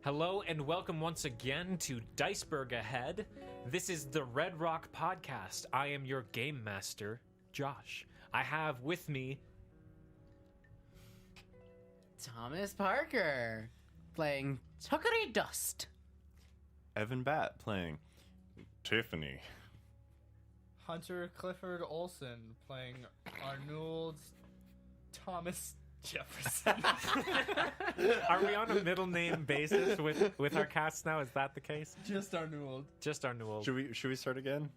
Hello and welcome once again to Diceberg Ahead. This is the REDROCK Podcast. I am your game master, Josh. I have with me Thomas Parker playing Tuckery Dust. Evan Batt playing Tiffany. Hunter Clifford Olson playing Arnold Thomas Jefferson. Are we on a middle name basis with our cast now? Is that the case? Just Arnold. Just Arnold. Should we start again?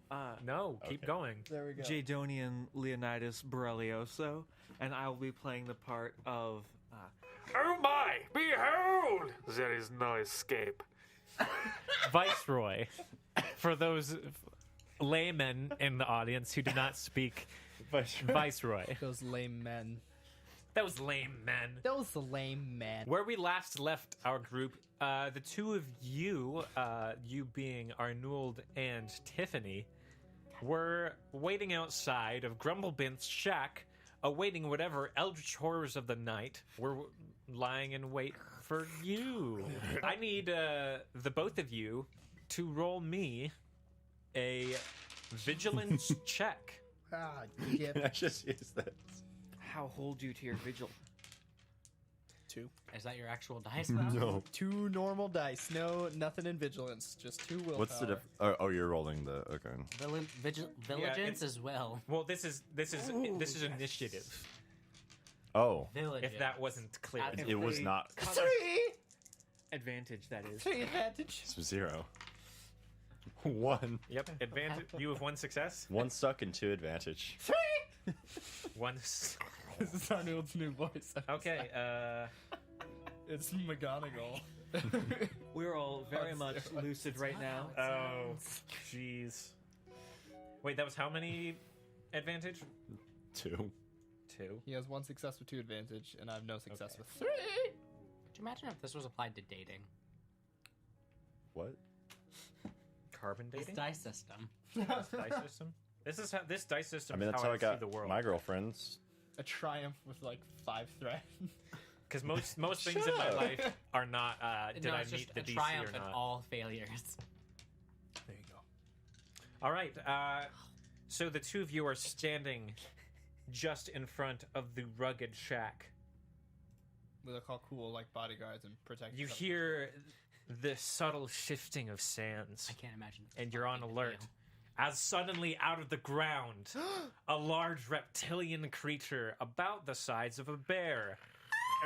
No, keep going. There we go. CYDONIan Leonidas Borrelioso, and I will be playing the part of Oh my! Behold! There is no escape. Viceroy. For those laymen in the audience who do not speak Viceroy. Those lame men. That was lame, men. Those lame men. Where we last left our group, the two of you, you being Arnold and Tiffany, were waiting outside of Grumblebint's shack, awaiting whatever eldritch horrors of the night were lying in wait for you. I need the both of you to roll me a vigilance check. Ah, Can I just use this? how hold you to your vigil. 2. Is that your actual dice? No. 2 normal dice. No, nothing in vigilance. Just 2 willpower. What's the oh, you're rolling the okay. Vigilance it's- as well. Well, this is initiative. Oh, Village. If that wasn't clear. it was not 3! Advantage, that is. 3 advantage. 0. 1. Yep, advantage. You have one success. 1 suck and 2 advantage. 3! One. This is Arnold's new voice. Okay. It's McGonagall. We're all very much lucid right now. Oh, jeez. Wait, that was how many advantage? 2. 2. He has 1 success with 2 advantage, and I have no success Okay. with 3. Could you imagine if this was applied to dating? What? Carbon This dating. dice system. Dice system. This is how this dice system. I mean, is that's how how I see got the world. my girlfriends. A triumph with like 5 threats. Because most things in my life are not. Did no, I it's meet just the a DC triumph or in not? all failures. There you go. All right. So the two of you are standing just in front of the rugged shack. We look all cool like bodyguards and protect. You each other. hear the subtle shifting of sands. I can't imagine. This And you're on fucking alert. deal. As suddenly out of the ground, a large reptilian creature about the size of a bear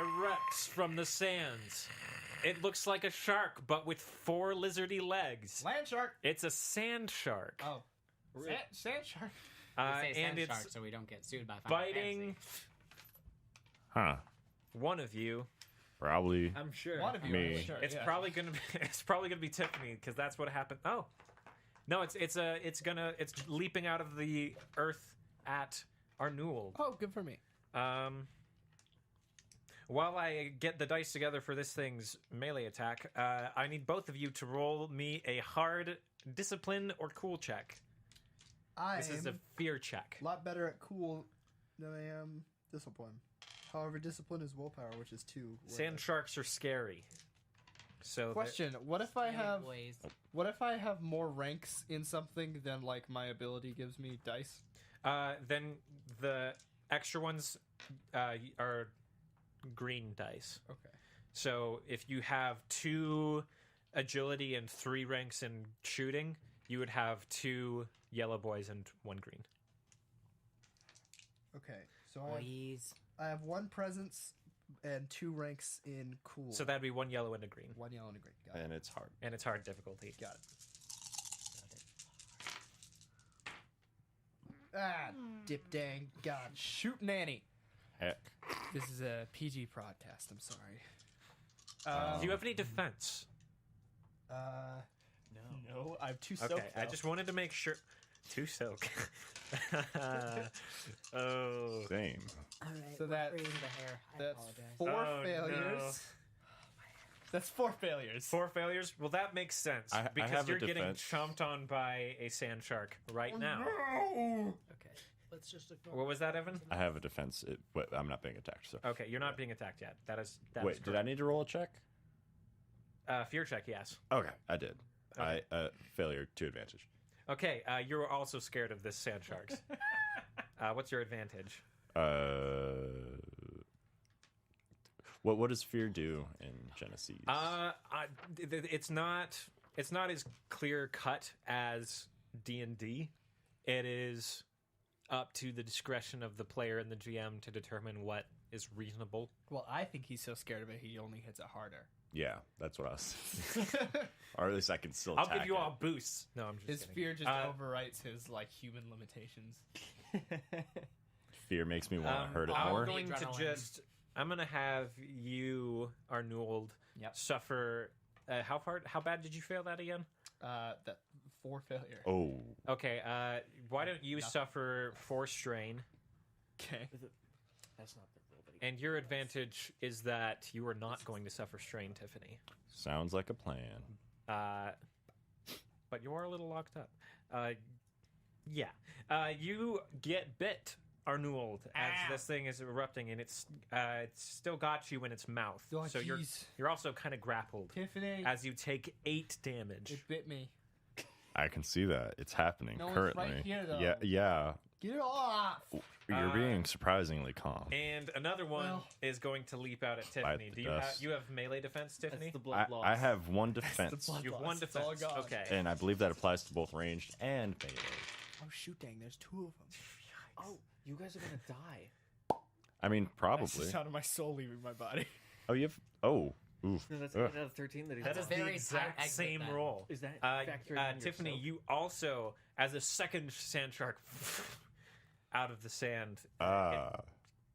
erupts from the sands. It looks like a shark, but with 4 lizardy legs. Land shark. It's a sand shark. Oh, sand shark. We say And sand it's shark so we don't get sued by Final biting Fantasy. Huh. one of you. Probably. I'm sure. One of you. Me. Sure, It's yeah. probably gonna be Tiffany, because that's what happened. Oh, no, it's leaping out of the earth at Arnold. Oh, good for me. While I get the dice together for this thing's melee attack, I need both of you to roll me a hard discipline or cool check. This is a fear check. a lot better at cool than I am discipline. However, discipline is willpower, which is 2. Sand sharks are scary. So Question: What if I have Anyways, more ranks in something than like my ability gives me dice? then the extra ones are green dice. Okay. So if you have 2 agility and 3 ranks in shooting, you would have 2 yellow boys and 1 green. Okay. So boys. I have 1 presence and 2 ranks in cool. So that'd be 1 yellow and a green. 1 yellow and a green. Got it. And it's hard. And it's hard difficulty. Got it. Ah, dip dang god, shoot nanny. Heck. This is a PG podcast. I'm sorry. Do you have any defense? No, I have 2 soak. Okay, I though. just wanted to make sure. 2 soak. Oh. Same. All right. So that- the hair. I That's apologize. 4 Oh, failures. That's 4 failures. 4 failures? Well, that makes sense. I because have a you're getting defense. chomped on by a sand shark right now. Okay. Let's just ignore. What was that, Evan? I have a defense, but I'm not being attacked. So. Okay, you're not being attacked yet. That is Wait, did I need to roll a check? Fear check, yes. Okay, I did. Okay. Failure to advantage. Okay, you're also scared of this sand sharks. What's your advantage? What does fear do in Genesys? It's not as clear cut as D&D. It is up to the discretion of the player and the GM to determine what is reasonable. Well, I think he's so scared of it, he only hits it harder. Yeah, that's what I was or at least I can still I'll attack give you it. all boosts. No, I'm just His kidding. fear just overwrites his, like, human limitations. Fear makes me want to hurt it I'm more. going to Adrenaline. I'm going to have you, Arnold, suffer... How bad did you fail that again? That 4 failure. Oh, Okay, why don't you suffer 4 strain? Okay. That's not the rule, but he- And your advantage is that you are not going to suffer strain, Tiffany. sounds like a plan. But you are a little locked up. You get bit, Arnold, as this thing is erupting, and it's still got you in its mouth. Oh, so jeez. you're also kind of grappled Tiffany, as you take 8 damage. it bit me. I can see that. It's happening No, it's currently. right here, though. Yeah. Get it off! You're being surprisingly calm. And another one is going to leap out at Tiffany. the Do dust. you have melee defense, Tiffany? That's the blood loss. I have one defense, You have 1 It's all defense. gone. Okay. and I believe that applies to both ranged and melee. Oh shoot, dang! There's 2 of them. Oh, you guys are gonna die. I mean, That's the probably. sound of my soul leaving my body. Oh, you have. Oh, oof. No, that's Ugh. 8 out of 13 that he That does. is the very exact tight exit same then. roll. Is that Uh, factoring in Tiffany, yourself? you also, as a second sand shark out of the sand, Ah.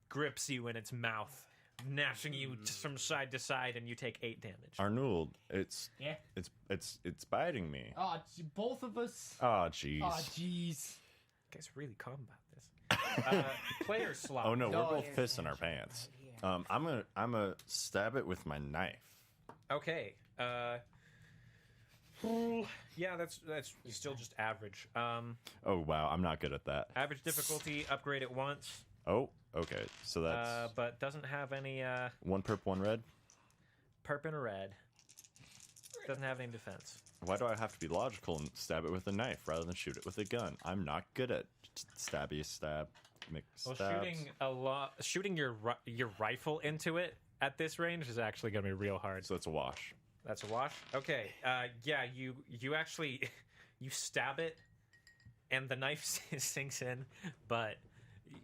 grips you in its mouth, gnashing you from side to side, and you take 8 damage. Arnold, it's Yeah. it's biting me. Oh, both of us. Oh, jeez. Oh, jeez. You guys are really calm about this. Player slot. Oh no, No, we're both here's pissing the our pants. I'm gonna stab it with my knife. Okay. Yeah, that's still just average. Oh wow, I'm not good at that. Average difficulty, upgrade it once, Oh, okay. So that's but doesn't have any 1 perp, 1 red. perp and a red. Doesn't have any defense. Why do I have to be logical and stab it with a knife rather than shoot it with a gun? I'm not good at stabby stab. Well, Stabs. shooting your rifle into it at this range is actually going to be real hard. So it's a wash. That's a wash. Okay. Yeah. You actually you stab it, and the knife sinks in, but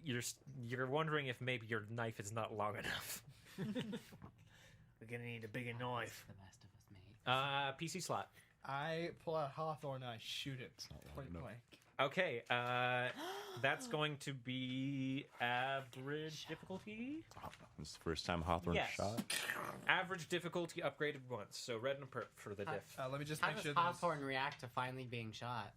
you're wondering if maybe your knife is not long enough. We're gonna need a bigger knife. The best of us, mate. PC slot. I pull out Hawthorne and I shoot it. Point enough. blank. Okay. That's going to be average difficulty. It's the first time Hawthorne Yes. shot. Average difficulty upgraded once. So red and perp for the diff. Let me just How make does sure that Hawthorne react to finally being shot?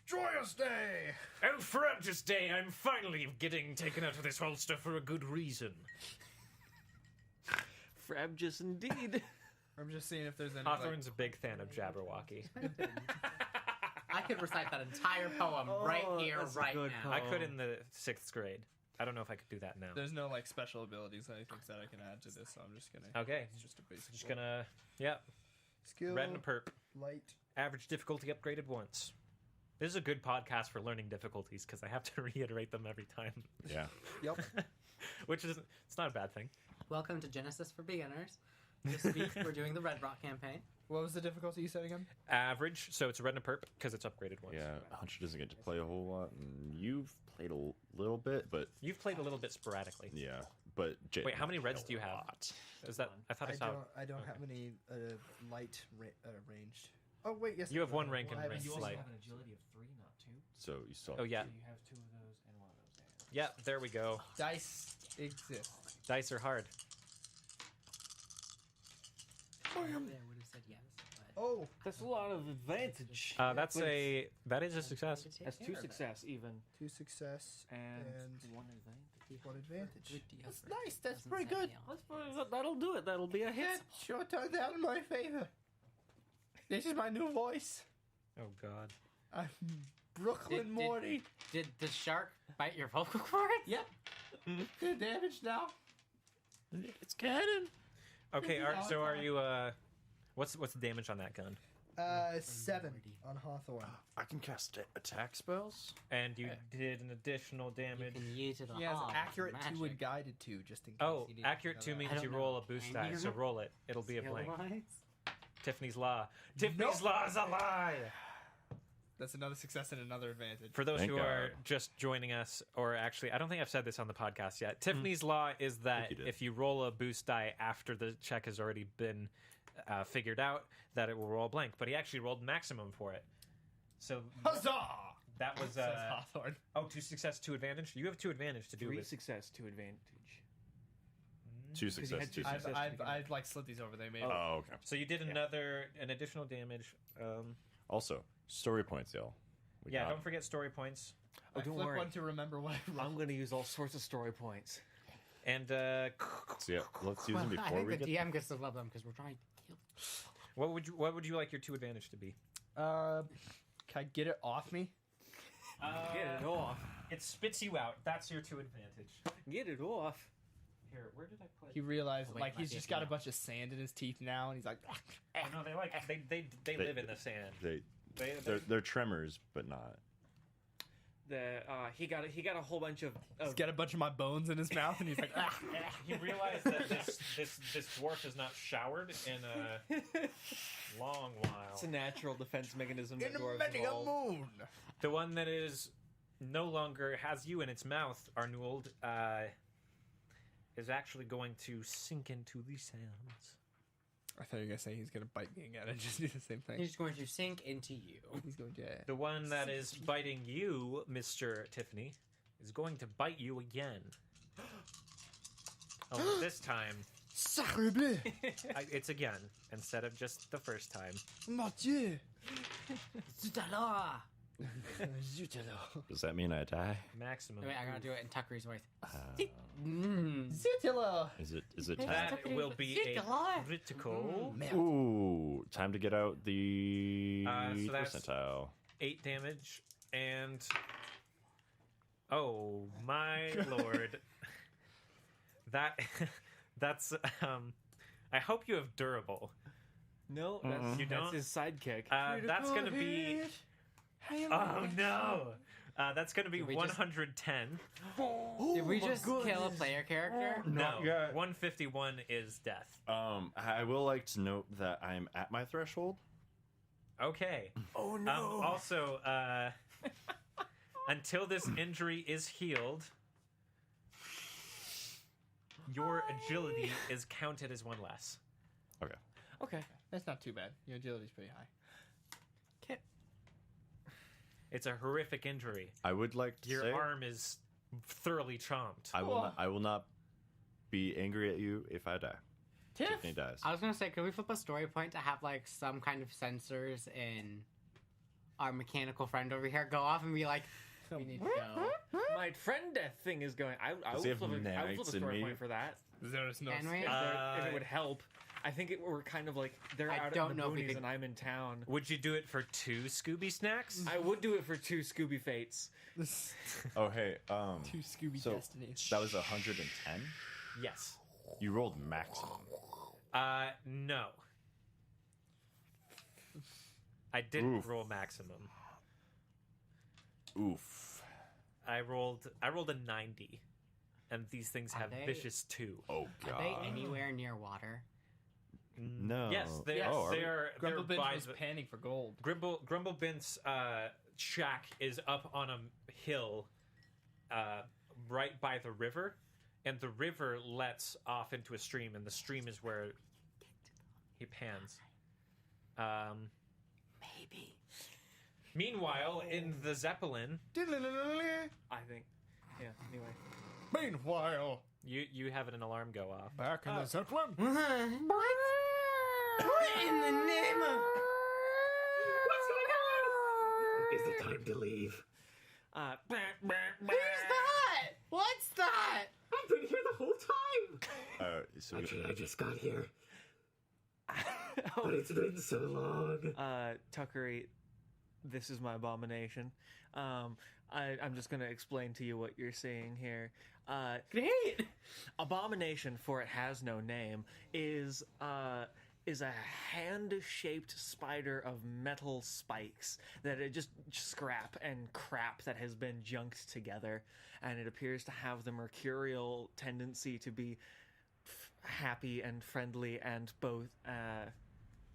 Joyous day. Oh, Frabjous Day, I'm finally getting taken out of this holster for a good reason. Frabjous indeed. I'm just seeing if there's any. Hawthorne's a big fan of Jabberwocky. I could recite that entire poem right here, that's a right good now. poem. I could in the 6th grade. I don't know if I could do that now. There's no like special abilities I think that I can add to this, so I'm just gonna. Okay, It's just a basic. just gonna, yep, Skill. red and a perp. Light. Average difficulty upgraded once. This is a good podcast for learning difficulties because I have to reiterate them every time. Yeah. Yep. Which is, it's not a bad thing. Welcome to Genesys for Beginners. This week we're doing the REDROCK campaign. What was the difficulty you said again? Average, so it's a red and a perp because it's upgraded once. Yeah. Hunter doesn't get to play a whole lot, and you've played a little bit, but You've played a little bit sporadically. yeah. But Jay, Wait, how many reds do you have? Is that, I thought I saw. I don't have any light ranged. Oh wait, yes. You have I do. one rank in I have range a light. an agility of 3, not 2. So you saw. Oh yeah, So you have 2 of those and 1 of those. yeah. There we go. Dice exist. Dice are hard. I would have said yes. But Oh, That's a lot of advantage. That is a success. That's 2 success even, 2 success and and 1 advantage. 1 advantage. That's nice. That's Doesn't pretty say good. yes. That'll do it. That'll be a hit. That sure turned out in my favor. This is my new voice. Oh God. I'm Brooklyn Did- Morty. Did the shark bite your vocal cords? Yep. Good damage now. It's canon. Okay, so are What's the damage on that gun? 7 on Hawthorne. I can cast attack spells. And you did an additional You damage. can use it. He has on accurate 2 magic. and guided 2, just in case. Oh, he didn't accurate know 2 that. means I don't you know. roll a boost Can die, you? so roll it. It'll be a blank. Skill-wise? Tiffany's Law. Tiffany's Law is a lie! That's another success and another advantage. For those Thank who are God. just joining us, or actually, I don't think I've said this on the podcast yet. Tiffany's Law is that you did. if you roll a boost die after the check has already been figured out, that it will roll blank. But he actually rolled maximum for it. So Huzzah! that was Says Hawthorne. 2 success, 2 advantage. You have 2 advantage to do 3 with. success, 2 advantage. 2 he success, had 2 two success. success. I've like slid these over there, maybe. Oh, okay. So you did an additional damage. Also, story points, y'all. We Yeah, got- don't forget story points. Oh, I don't flip worry. one to remember what I rolled. I'm going to use all sorts of story points. And So yeah, let's use them Well, I before think we the get. DM gets to love them because we're trying to kill. what would you like your 2 advantage to be? Can I get it off me? Get it off. It spits you out. That's your 2 advantage. Get it off. Here, where did I put? He realized, Oh, wait, like, might he's be a just got a female. bunch of sand in his teeth now, and he's like, Oh, no, they live in the sand. They're tremors, but not. He got a whole bunch of he's got a bunch of my bones in his mouth, and he's like, He realized that this dwarf has not showered in a long while. It's a natural defense mechanism that in dwarves many a evolved. moon. The one that is no longer has you in its mouth, Arnold, is actually going to sink into the sands. I thought you were gonna say he's gonna bite me again and just do the same thing. He's going to sink into you. He's going to. The one that is biting you, Mr. Tiffany, is going to bite you again. Oh, this time, Sacre bleu! it's again, instead of just the first time. Mon Dieu! Zut alors! Zut alors. Does that mean I die? Maximum. Wait, I gotta do it in Tuckery's voice. Zut alors. Is it time? That will be a critical. Ooh, time to get out the So that's- percentile. 8 damage, and oh my lord, that's I hope you have durable. No, that's, You that's don't? his sidekick. That's gonna be oh no, that's gonna be Did we just- 110. Did we just kill a player character? No, 151 is death. I will like to note that I'm at my threshold. Okay. Oh no! Also, until this injury is healed, your agility is counted as 1 less. Okay. okay. That's not too bad. Your agility's pretty high. It's a horrific injury. I would like to Your say arm is thoroughly chomped. I will not be angry at you if I die. Tiff! Tiffany dies. I was gonna say, could we flip a story point to have like some kind of sensors in our mechanical friend over here go off and be like, we need to go. My friend death thing is going. I Does would he have flip a nanites in story me? point for that. There's no. Can we? If it would help. I think we're kind of like they're I out don't in the know if we boonies could- and I'm in town. Would you do it for 2 Scooby snacks? I would do it for 2 Scooby Fates. Oh hey, 2 Scooby so Destinies. that was 110. Yes. You rolled maximum. No. I didn't Oof. roll maximum. Oof. I rolled a 90, and these things Are have they- vicious 2. Oh Are they god. anywhere near water? No. Yes, they Yes. Oh, are we? they're Grumblebint by was the, panning for gold. Grumblebint's shack is up on a hill, right by the river, and the river lets off into a stream, and the stream is where he pans. Maybe. Meanwhile, in the Zeppelin, I think. Yeah. Anyway. Meanwhile, you have an alarm go off. back in the Zeppelin. What? In the name of... Is it time to leave? Who's that? What's that? I've been here the whole time. So Actually, I just got here. But it's been so long. Tuckery, this is my abomination. I'm just gonna explain to you what you're seeing here. Great. Abomination, for it has no name, is is a hand-shaped spider of metal spikes that are just scrap and crap that has been junked together, and it appears to have the mercurial tendency to be happy and friendly and both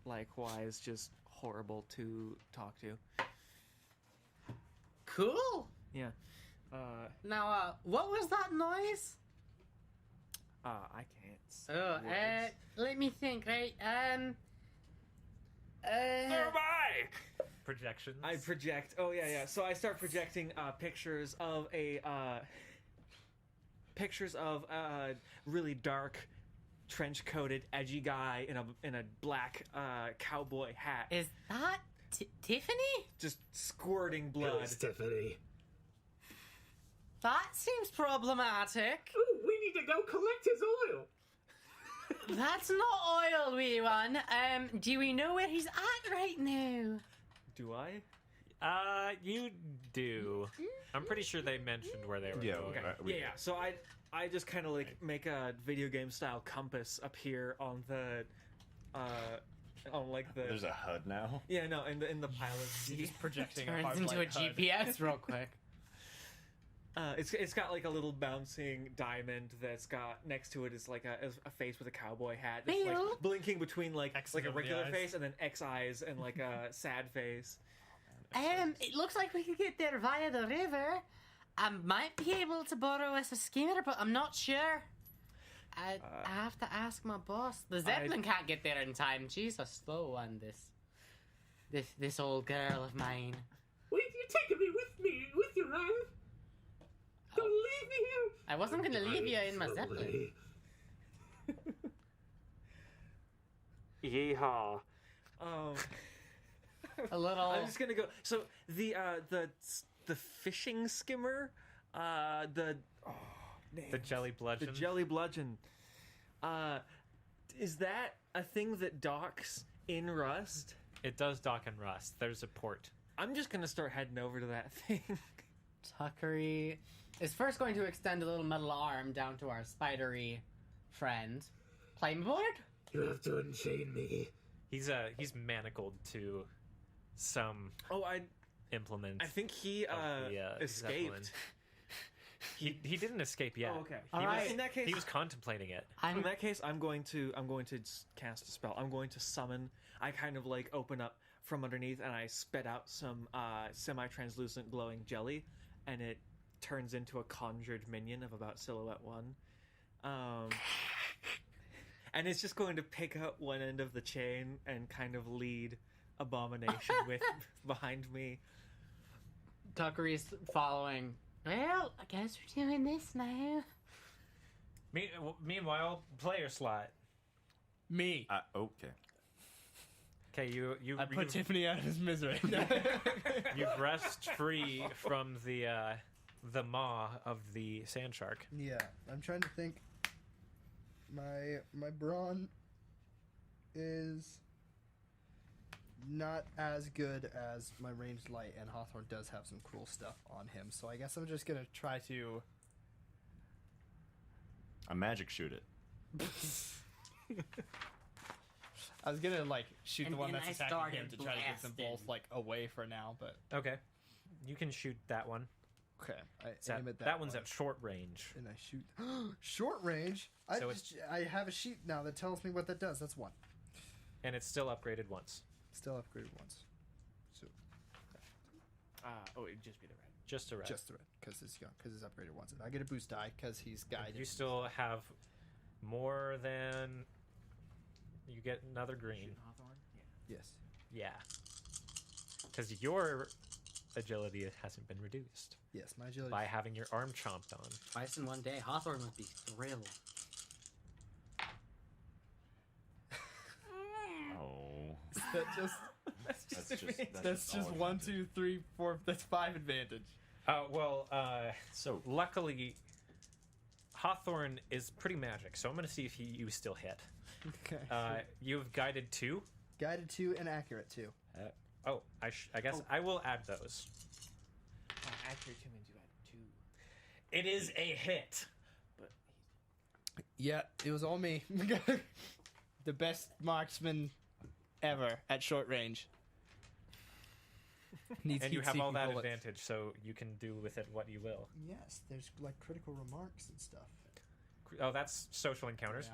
likewise just horrible to talk to. Cool. Yeah. Now, what was that noise? I can't say Oh, what it is. let me think, right? Projections. I project. Oh yeah. So I start projecting pictures of a really dark, trench-coated, edgy guy in a black cowboy hat, Is that Tiffany? just squirting blood. Tiffany. That seems problematic. Ooh, we need to go collect his oil. That's not oil, wee one. Do we know where he's at right now? Do I? You do. I'm pretty sure they mentioned where they were Yeah, going. Okay. Yeah. So I just kind of like make a video game style compass appear on the on like the. There's a HUD now. Yeah, no, in the pilot. Just projecting a Turns hard into a light HUD. GPS real quick. It's got like a little bouncing diamond that's got next to it is like a face with a cowboy hat that's like Ew. blinking between like X's a over the regular eyes. face and then X eyes and like a sad face. It looks like we could get there via the river. I might be able to borrow us a skimmer, but I'm not sure. I have to ask my boss. The Zeppelin can't get there in time. She's a slow one, this old girl of mine. Wait, you taking me with you, man? Don't leave me here. I wasn't gonna leave you in my Zeppelin. Yeehaw. A little. I'm just gonna go. So the fishing skimmer, the jelly bludgeon. The jelly bludgeon. Is that a thing that docks in Rust? It does dock in Rust. There's a port. I'm just gonna start heading over to that thing. Tuckery is first going to extend a little metal arm down to our spidery friend. Plane board? You have to unchain me. He's manacled to some implement. I think he of the, escaped. Zeppelin. He didn't escape yet. Oh, okay. All right. In that case, He was contemplating it. in that case, I'm going to cast a spell. I'm going to summon. I kind of like open up from underneath and I spit out some semi-translucent glowing jelly, and it turns into a conjured minion of about Silhouette 1. And it's just going to pick up one end of the chain and kind of lead Abomination with behind me. Tuckery's following. Well, I guess we're doing this now. Meanwhile, player slot. Me. Okay. Okay, you I put Tiffany out of his misery. you've wrested free from the maw of the sand shark. Yeah, I'm trying to think. My brawn is not as good as my ranged light, and Hawthorne does have some cool stuff on him, so I guess I'm just gonna try to... I magic shoot it. I was gonna, like, shoot And the one then that's I attacking him started to try to get them both, blasting. like, away for now, but... Okay, you can shoot that one. Okay, I It's at- aim at that one's one. at short range. And I shoot... Short range? So I have a sheet now that tells me what that does. That's one. And it's still upgraded once. Still upgraded once. So, It'd just be the red. Just a red. just the red, because it's upgraded once. And I get a boost die, because he's guided. You still have more than... You get another green. Shooting Hawthorne? Yeah. Yes. Yeah. Because your agility hasn't been reduced Yes, my agility... by having your arm chomped on. Twice in one day. Hawthorne must be thrilled. Oh. That just... That's just all it 1, can do. 2, 3, 4... That's 5 advantage. So Luckily, Hawthorne is pretty magic, so I'm going to see if you still hit. Okay. You've guided 2. Guided 2 and accurate 2. I guess I will add those. Accurate 2 means you add 2. It is a hit. But Yeah, it was all me. the best marksman ever at short range. Needs And you have heat-seeking all that bullets. advantage, so you can do with it what you will. Yes, there's like critical remarks and stuff. Oh, that's social encounters.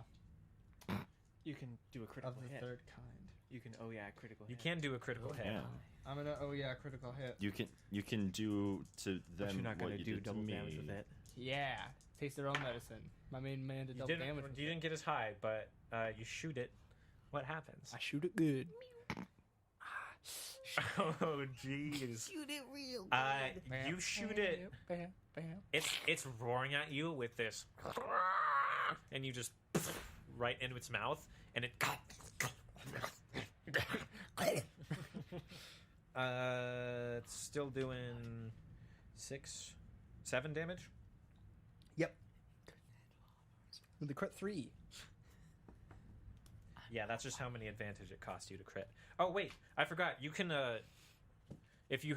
Yeah, You can do a critical of the hit. third kind. You can critical You hit. can do a critical hit. Yeah. I'm gonna critical hit. You can do to them But you're not what gonna you do did to double me. damage with it. Yeah, taste their own medicine. My main man did You double didn't, damage. you didn't get as high, but you shoot it. What happens? I shoot it good. Oh, jeez. Shoot it real You shoot it. It's roaring at you with this, and you just right into its mouth, and it. It's still doing 7 damage. Yep. With the crit 3. Yeah, that's just how many advantage it costs you to crit. Oh wait, I forgot. You can if you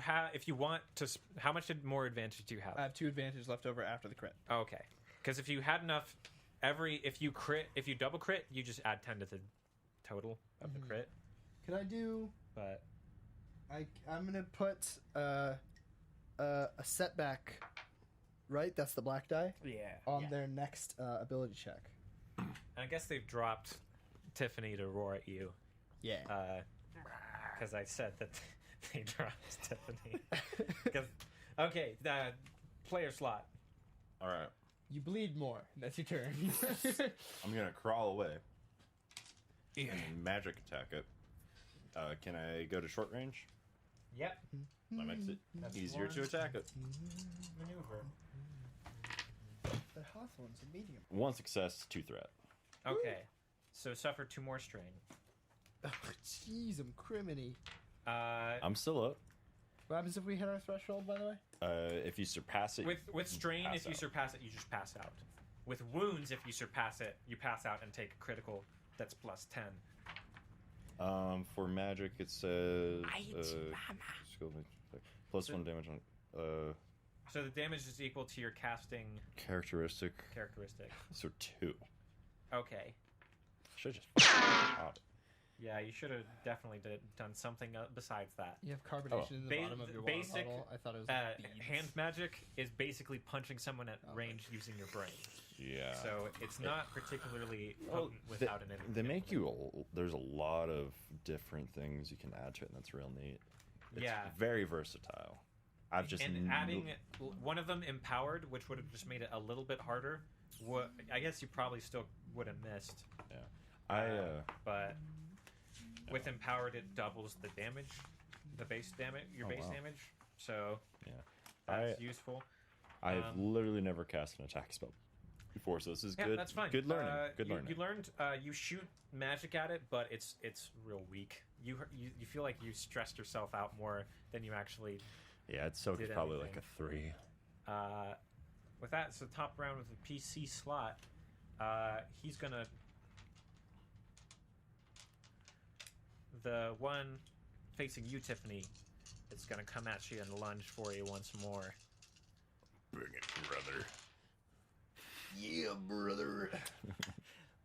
want to. How much more advantage do you have? I have 2 advantage left over after the crit. Okay, because if you had enough, if you double crit, you just add 10 to the total of the crit. Can I do? But I'm gonna put a setback. Right, that's the black die Yeah. on their next ability check. and I guess they've dropped Tiffany to roar at you. Yeah. Because I said that they dropped Tiffany. Okay, player slot. All right, You bleed more. That's your turn. I'm gonna crawl away and magic attack it. Can I go to short range? Yep. That makes it That's easier one. to attack it. Maneuver. The Hawthorne's a medium. 1 success, 2 threat. Okay, so suffer 2 more strain. Oh, jeez, I'm criminy. I'm still up. What happens if we hit our threshold, by the way? If you surpass it, With strain, pass if you out. surpass it, you just pass out. With wounds, if you surpass it, you pass out and take a critical that's plus 10. For magic, it says skill plus 1 damage on So the damage is equal to your casting characteristic. So 2. Okay. Should just shot it. Yeah, you should have definitely done something besides that. You have carbonation in the Ba- bottom of your water basic, bottle. I thought it was beads. hand magic is basically punching someone at range using your brain. Yeah. So it's not particularly Well, potent without an they make you. There's a lot of different things you can add to it, and that's real neat. It's Yeah. very versatile. I've just adding one of them empowered, which would have just made it a little bit harder. I guess you probably still would have missed. Yeah. But with empowered, it doubles the damage, the base damage, your base wow. damage. So Yeah. that's useful. I've literally never cast an attack spell before, so this is Yeah, good. that's fine. Good learning. Good you, learning. You learned. You shoot magic at it, but it's real weak. You feel like you stressed yourself out more than you actually. Yeah, it's soaked did probably anything. like a 3. With that, so top round with the PC slot, he's gonna. The one facing you, Tiffany, is gonna come at you and lunge for you once more. Bring it, brother. Yeah, brother.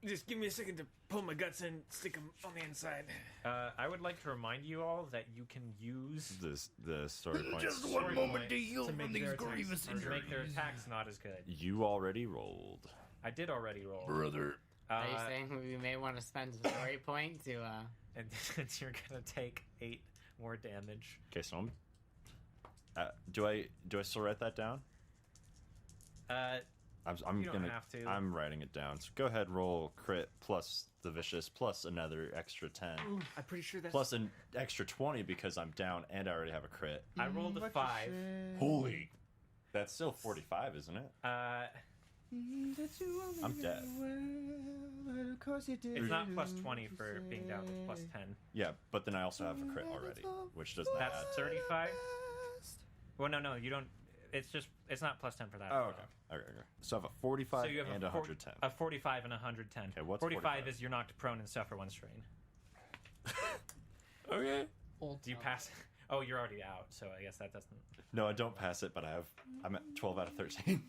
Just give me a second to pull my guts in, stick them on the inside. I would like to remind you all that you can use The story points. Just story one moment points to heal to make from these their grievous attacks, or to make their injuries. attacks not as good. You already rolled, I did already roll. brother. Are you saying we may want to spend a story point to And you're gonna take 8 more damage. Okay, so do I still write that down? I'm You don't gonna. have to. I'm writing it down. So go ahead, roll crit plus the vicious plus another extra 10 I'm pretty sure that's plus an extra 20 because I'm down and I already have a crit. I rolled a 5. Holy, that's still 45, isn't it? I'm dead. Of course you did. It's not plus 20 for being down. It's plus 10. Yeah, but then I also have a crit already, which doesn't That's add. 35. Well, no, you don't. It's not plus 10 for that. Oh, okay. So I have a 45 So you have and a 110. A 45 and 110. Okay, what's 45 45? is you're knocked prone and suffer 1 strain. Okay. Old Do you time. pass? Oh, you're already out, so I guess that doesn't. No, I don't pass it, but I'm at 12 out of 13.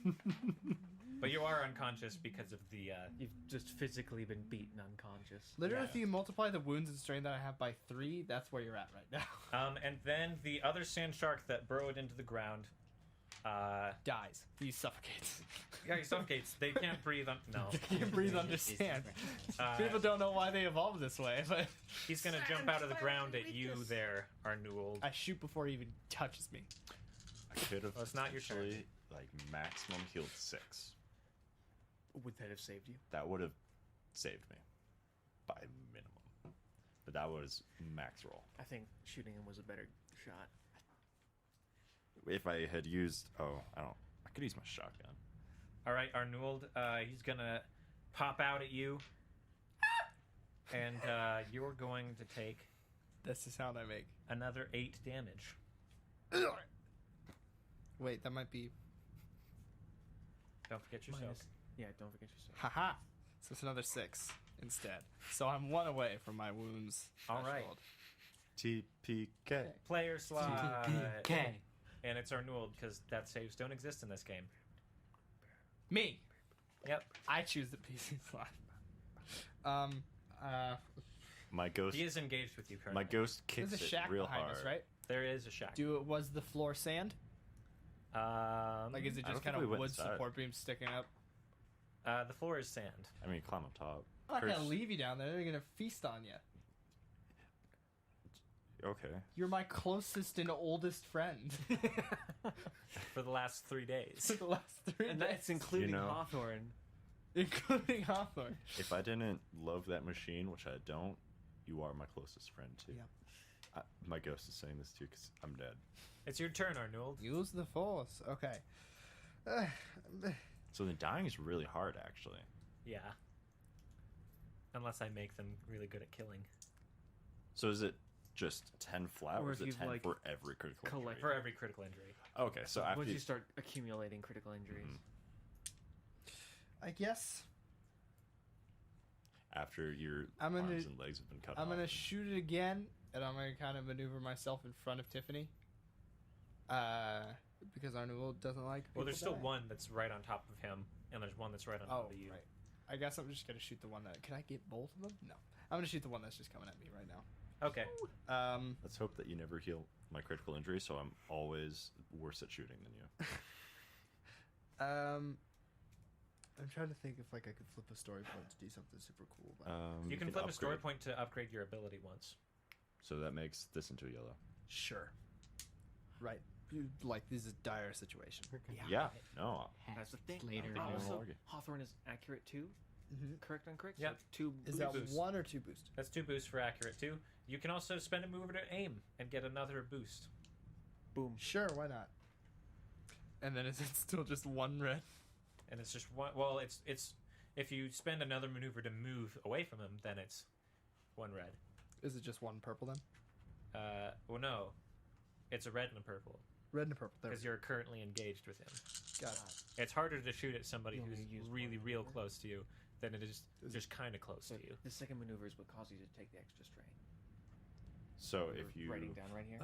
But you are unconscious because of the. You've just physically been beaten unconscious. Literally, Yeah. if you multiply the wounds and strain that I have by 3, that's where you're at right now. And then the other sand shark that burrowed into the ground. Dies. He suffocates. Yeah, he suffocates. They can't breathe. No. He can breathe under sand. People don't know why they evolved this way, but He's gonna jump out of the ground at you there, Arnold. I shoot before he even touches me. I could have Well, it's not your turn. potentially, like maximum healed 6. Would that have saved you? That would have saved me by minimum. But that was max roll. I think shooting him was a better shot. If I had used, I could use my shotgun. All right, Arnold. He's gonna pop out at you, and you're going to take That's the sound I make. another 8 damage. Wait, that might be. Don't forget yourself. Minus, yeah, don't forget yourself. Haha. So it's another 6 instead. So I'm 1 away from my wounds. All right. threshold. TPK. Player slide. Okay. And it's Arnold because death saves don't exist in this game. Me. Yep. I choose the PC slot. My ghost. He is engaged with you currently. My ghost kicks There's a it shack real behind hard. us, right? There is a shack. Was the floor sand? Like, is it I don't just think kind we of went wood inside. support beams sticking up? The floor is sand. I mean, climb up top. I'm not gonna Curse- leave you down there. They're gonna feast on you. Okay. You're my closest and oldest friend. For the last 3 days. For the last 3 And days. that's including You know. Hawthorne. Including Hawthorne. If I didn't love that machine, which I don't, you are my closest friend too. Yeah. My ghost is saying this too because I'm dead. It's your turn, Arnold. Use the force. Okay. So then dying is really hard, actually. Yeah. Unless I make them really good at killing. So is it just 10 flat, Or or if is it you've, 10 like, for every critical collect- injury? For every critical injury. Okay, so after Once you, you start accumulating critical injuries. I guess after your I'm gonna- arms and legs have been cut I'm off. gonna shoot it again, and I'm gonna kind of maneuver myself in front of Tiffany. Because Arnold doesn't like. Well, there's people still dying. one that's right on top of him, and there's one that's right on Oh, top of you. right. I guess I'm just gonna shoot the one that. Can I get both of them? No. I'm gonna shoot the one that's just coming at me right now. Okay. Let's hope that you never heal my critical injury, so I'm always worse at shooting than you. I'm trying to think if like I could flip a story point to do something super cool. But You can flip a story upgrade. point to upgrade your ability once. So that makes this into a yellow. sure. Right. Like this is a dire situation. Yeah, no. That's the thing. Later. Oh, no. also, argue. Hawthorne is accurate too? Mm-hmm. Correct on correct? Yep. So 2 Is that boost. 1 or 2 boost? That's 2 boosts for accurate too. You can also spend a mover to aim and get another boost. Boom. Sure. Why not? And then is it still just 1 red? And it's just one. Well, it's if you spend another maneuver to move away from him, then it's 1 red. Is it just 1 purple then? Well, no, it's a red and a purple Red and a purple. There we because go. you're currently engaged with him. Got it. It's harder to shoot at somebody You who's only use really one real maneuver? close to you than it is just kind of close So to you. the second maneuver is what causes you to take the extra strain. So We're if you writing down right here.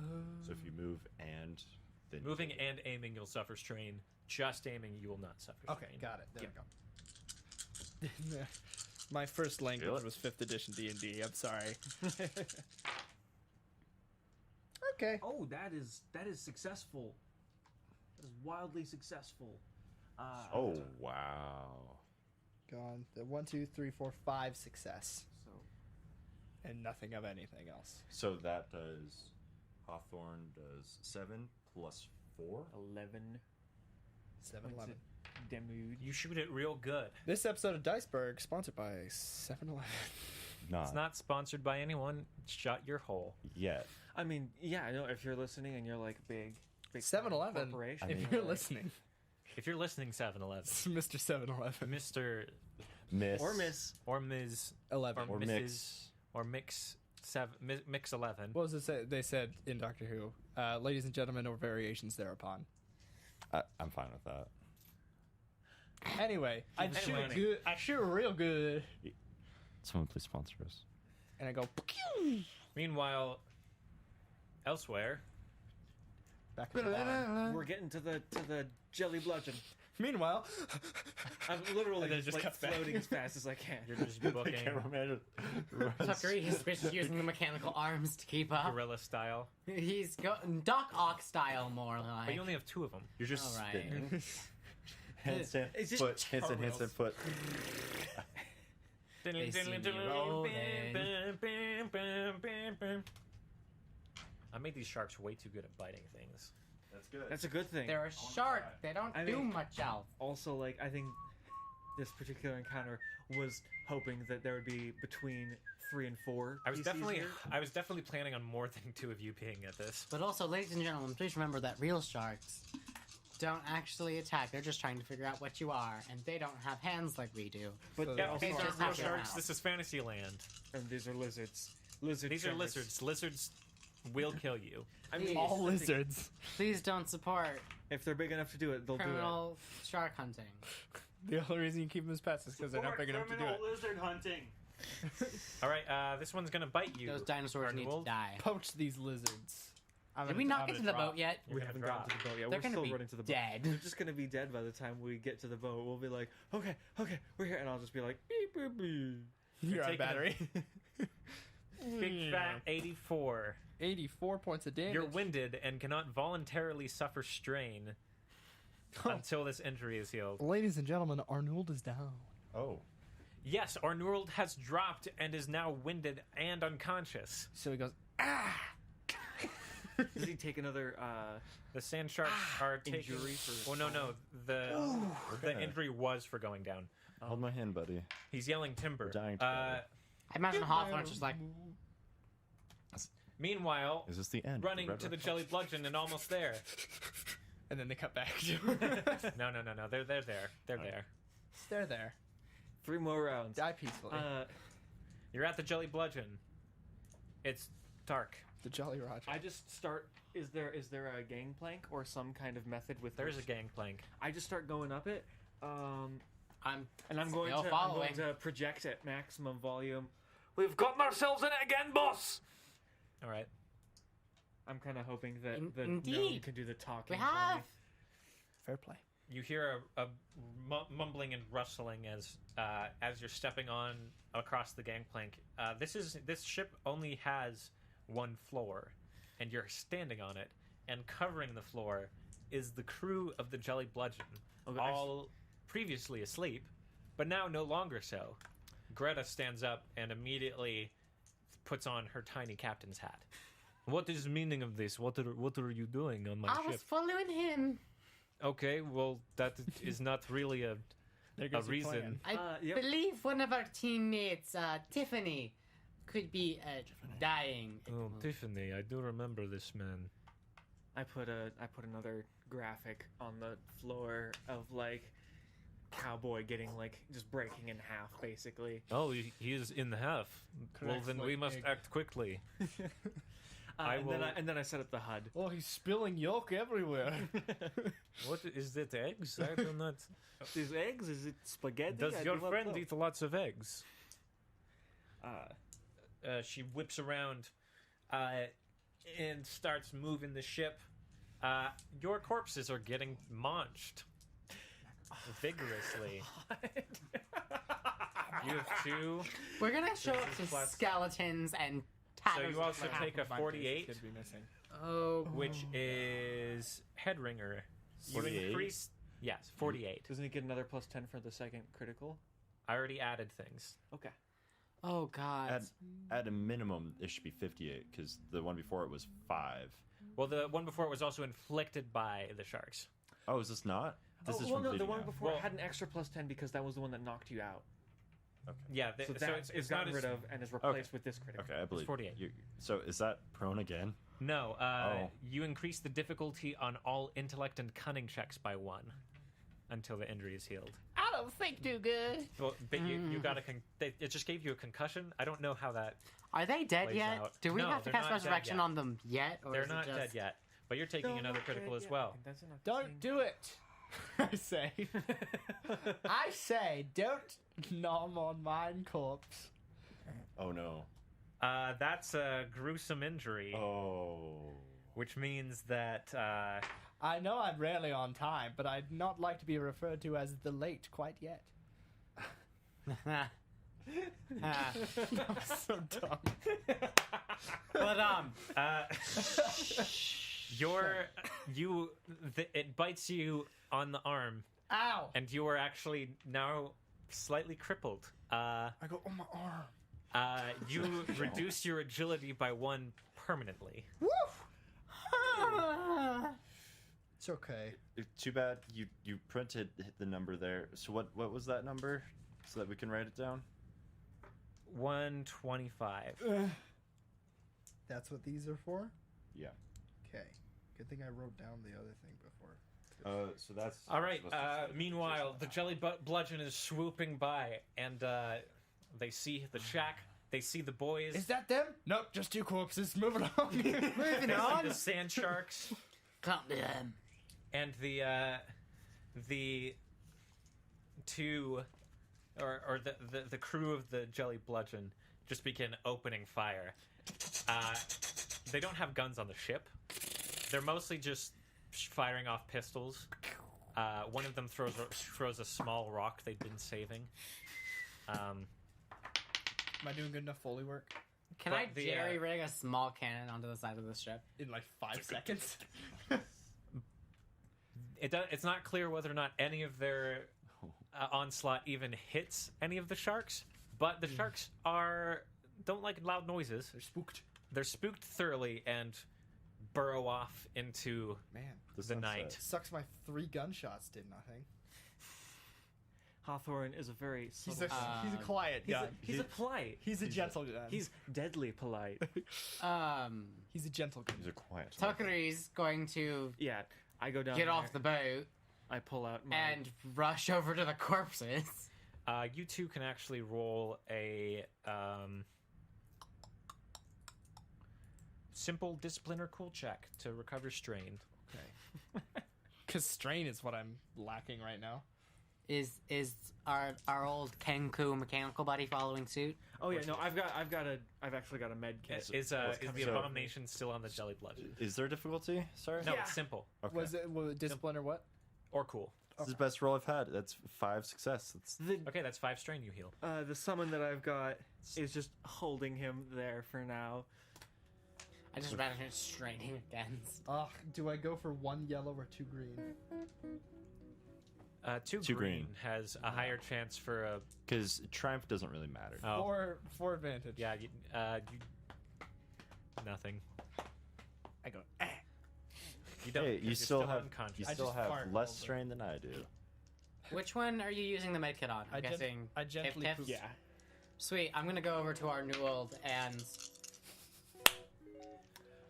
so if you move and then Moving and aiming, you'll suffer strain. Just aiming, you will not suffer Okay, strain. got it. There Yep. we go. My first language Feel it? was 5th edition D&D. I'm sorry. Okay. Oh, that is successful. That is wildly successful. Oh wow. Gone. The 1, 2, 3, 4, 5 success, So and nothing of anything else. So that does Hawthorne does 7 plus 4. 11 7-Eleven. Demude. You shoot it real good. This episode of Diceberg sponsored by 7-Eleven. It's not sponsored by anyone. Shut your hole. yet. I mean, yeah, I know if you're listening and you're like big 7-Eleven. corporation, If mean, you're like- listening, If you're listening, 7-Eleven, it's Mr. 7-Eleven. Mr. Miss or Miss. or Ms. 11. or or Mrs. mix. or Mix 11. What was it say? They said in Doctor Who, ladies and gentlemen, or variations thereupon. I'm fine with that. Anyway, I us shoot money. good. I shoot real good, Someone please sponsor us. and I go Meanwhile, elsewhere, back at the bar. We're getting to the jelly bludgeon. Meanwhile, I'm literally And then it just just like cuts back. floating as fast as I can. You're just I booking can't imagine. Tucker, he's just using the mechanical arms to keep up. gorilla style. He's Doc Ock style, more But like. you only have 2 of them. You're just All right. spinning. Handstand, It's just foot, handstand, Charles. handstand, foot. They see me rolling. I made these sharks way too good at biting things. That's good. That's a good thing. They're a shark. They don't I do mean- much else. Also, like, I think this particular encounter was hoping that there would be between 3 and 4 I was PCs definitely here. planning on more than 2 of you being at this. But also, ladies and gentlemen, please remember that real sharks don't actually attack. They're just trying to figure out what you are, and they don't have hands like we do. But So they Yeah, also these just aren't real have your sharks. mouth. This is Fantasyland. and these are lizards. Lizard These are sharks. lizards. Lizards will kill you. I mean, all it's something- lizards. Please don't support If they're big enough to do it, they'll criminal shark hunting. The only reason you keep them as pets is because they're not big enough to do it. lizard hunting. All right, this one's gonna bite you. Those dinosaurs need to Arnold. die. Poach these lizards. Did we not get to the boat yet? We haven't gotten to the boat yet. They're We're gonna still be running to the boat. dead. They're just gonna be dead by the time we get to the boat. We'll be like, okay, we're here, and I'll just be like, beep, beep, beep. You're on taking a- battery. Big fat 84. 84 points of damage. You're winded and cannot voluntarily suffer strain until this injury is healed. Ladies and gentlemen, Arnold is down. Oh. Yes, Arnold has dropped and is now winded and unconscious. So he goes, Does he take another, The sand sharks are taking. injury for- Well, no. The gonna- injury was for going down. Hold my hand, buddy. He's yelling timber. We're dying together. I imagine Hawthorne's just like, Meanwhile, Is this the end? running Red to the Rock jelly bludgeon and almost there. and then they cut back. No. They're there. They're there. They're there. 3 more rounds. Die peacefully. You're at the jelly bludgeon. It's dark. The Jolly Roger. I just start. Is there a gangplank or some kind of method with? There is a which gangplank. I just start going up it, I'm and I'm going still to following. project at maximum volume. We've gotten ourselves in it again, boss. All right. I'm kind of hoping that the Indeed. gnome can do the talking. We for me. have. Fair play. You hear a mumbling and rustling as you're stepping on across the gangplank. This ship only has 1 floor, and you're standing on it, and covering the floor is the crew of the Jelly Bludgeon, Okay, all previously asleep, but now no longer so. Greta stands up and immediately puts on her tiny captain's hat. What is the meaning of this? What are you doing on my I was ship? following him. Okay, well, that is not really a There goes your reason. plan. I Yep. believe one of our teammates, Tiffany, could be dying. Oh, Tiffany, I do remember this man. I put another graphic on the floor of like cowboy getting like just breaking in half basically. Oh, he is in half. Well, Correct, then like we must egg. act quickly. I and, will- then I set up the HUD. Oh, he's spilling yolk everywhere. What is it? Eggs? I do not. These eggs? Is it spaghetti? Does I your do not friend know. eat lots of eggs? Uh, She whips around and starts moving the ship. Your corpses are getting munched vigorously. You have 2. We're gonna show This up is to plus- skeletons and So tatters. you also of crap. take a 48, Could be missing. Oh, which is head ringer. You 48? increase. Yes, 48. doesn't he get another +10 for the second critical? I already added things. Okay. oh God. At a minimum, it should be 58 because the one before it was 5. Well, the one before it was also inflicted by the sharks. Oh, is this not? This is well, from no, the bleeding one out. before Well- had an extra +10 because that was the one that knocked you out. Okay. Yeah, So so that it's is not gotten as, rid of and is replaced with this critical. Okay, I believe 48. So is that prone again? No, Oh. you increase the difficulty on all intellect and cunning checks by 1 until the injury is healed. I don't think too good. Well, but you got it just gave you a concussion. I don't know how that. Are they dead Plays yet? out. Do we No, have to they're cast not dead resurrection yet. on them yet? Or They're is it not just... dead yet, but you're taking another critical as well. That's not the Don't same. do it. I say. I say, don't nom on mine corpse. Oh no. That's a gruesome injury, Oh. which means that I know I'm rarely on time, but I'd not like to be referred to as the late quite yet. So dumb. But it bites you on the arm, Ow! and you are actually now slightly crippled. I go, oh, my arm. You reduce your agility by 1 permanently. Woo! It's okay. Too bad you printed the number there. So what was that number? So that we can write it down. 125. That's what these are for? Yeah. Okay. Good thing I wrote down the other thing before. So that's All right. supposed to say- Meanwhile, the jelly bludgeon is swooping by, and they see the shack. They see the boys. Is that them? Nope, just 2 corpses. Moving on. They see the sand sharks come to them. and the two, or the crew of the jelly bludgeon just begin opening fire. They don't have guns on the ship. They're mostly just firing off pistols. One of them throws a small rock they've been saving. Am I doing good enough Foley work? Can But I the, jerry rig a small cannon onto the side of the ship? In like 5 seconds? It's not clear whether or not any of their onslaught even hits any of the sharks, but the sharks don't like loud noises. They're spooked. They're spooked thoroughly and burrow off into Man. the sunset. night. Sucks my 3 gunshots did nothing. Hawthorne is a very He's subtle he's a quiet guy. he's a polite. He's a gentle guy. He's deadly polite. He's a gentle guy. He's a quiet. Tuckery's going to Yeah, I go down. get there, off the boat I pull out my and rush over to the corpses. You two can actually roll a simple discipline or cool check to recover strain. Okay. Because strain is what I'm lacking right now. Is our old Kenku mechanical buddy following suit? Oh yeah, no, I've actually got a med kit. Is the abomination still on the jelly bludgeon? Is there difficulty? Sorry. No, Yeah. it's simple Okay. Was it discipline or what? or cool. This is the best roll I've had. That's 5 success. That's Okay, that's 5 strain you heal. The summon that I've got is just holding him there for now. I just ran him straining against. Do I go for 1 yellow or 2 green? 2 Two green green. has a higher chance for a. because triumph doesn't really matter. Oh, For advantage. yeah, you nothing. I go, You don't. Hey, 'cause you you're still have unconscious. you I still just have fart less a little bit. strain than I do. Which one are you using the medkit on? I'm guessing. I gently Tip poop. tips? Sweet. I'm gonna go over to our new old and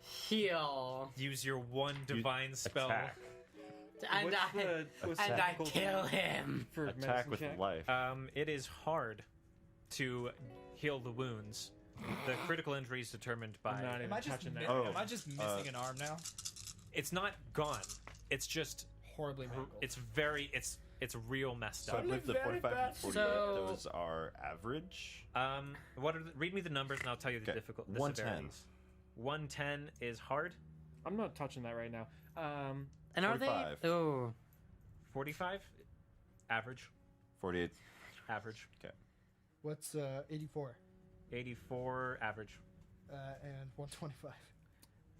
heal, Use your one divine spell. Attack. and What's I difficult kill him. for Attack medicine with check? life. It is hard to heal the wounds. The critical injury is determined by. I'm not Am even I just touching that. Oh. am I just missing an arm now? It's not gone. It's just. Horribly mangled. It's real messed So I up. believe the very 45 bad and 48, So- those are average. Read me the numbers and I'll tell you the Okay, difficult. 110. severities. 110 is hard. I'm not touching that right now. And are 45. they? Oh, 45, average. 48. Average. What's 84? 84, average. And 125.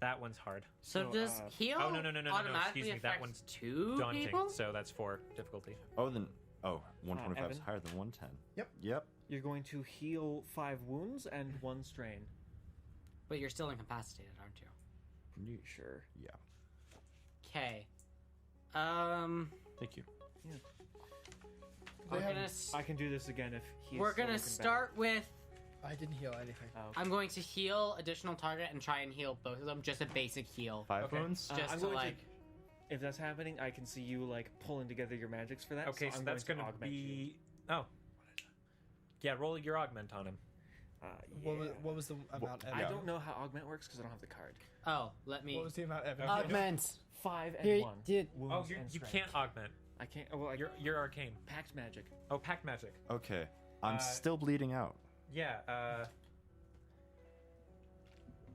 That one's hard. so So, does heal Oh, no, automatically excuse me, that affect one's 2 Daunting. people? So that's 4 difficulty. Oh, then 125 is Evan? higher than 110. Yep. You're going to heal 5 wounds and 1 strain. But you're still incapacitated, aren't you? Sure. Yeah. Okay. Thank you. We're They gonna have- s- I can do this again if he's. we're still gonna looking start with. I didn't heal anything. bad. Oh. I'm going to heal additional target and try and heal both of them. Just a basic heal. 5 Okay. wounds? Just I'm to going like. If that's happening, I can see you like pulling together your magics for that. Okay, so so I'm that's going going to augment you. be. Oh. Yeah, roll your augment on him. What Yeah. was the amount? I Evan? don't know how augment works because I don't have the card. Oh, let me. What was the amount? Evan? Augment. 5 and Here, 1. did. Wounds Oh, and you strength. can't augment. I can't. Oh, well, You're arcane. pact magic. Oh, pact magic. Okay. I'm Uh, still bleeding out. Yeah,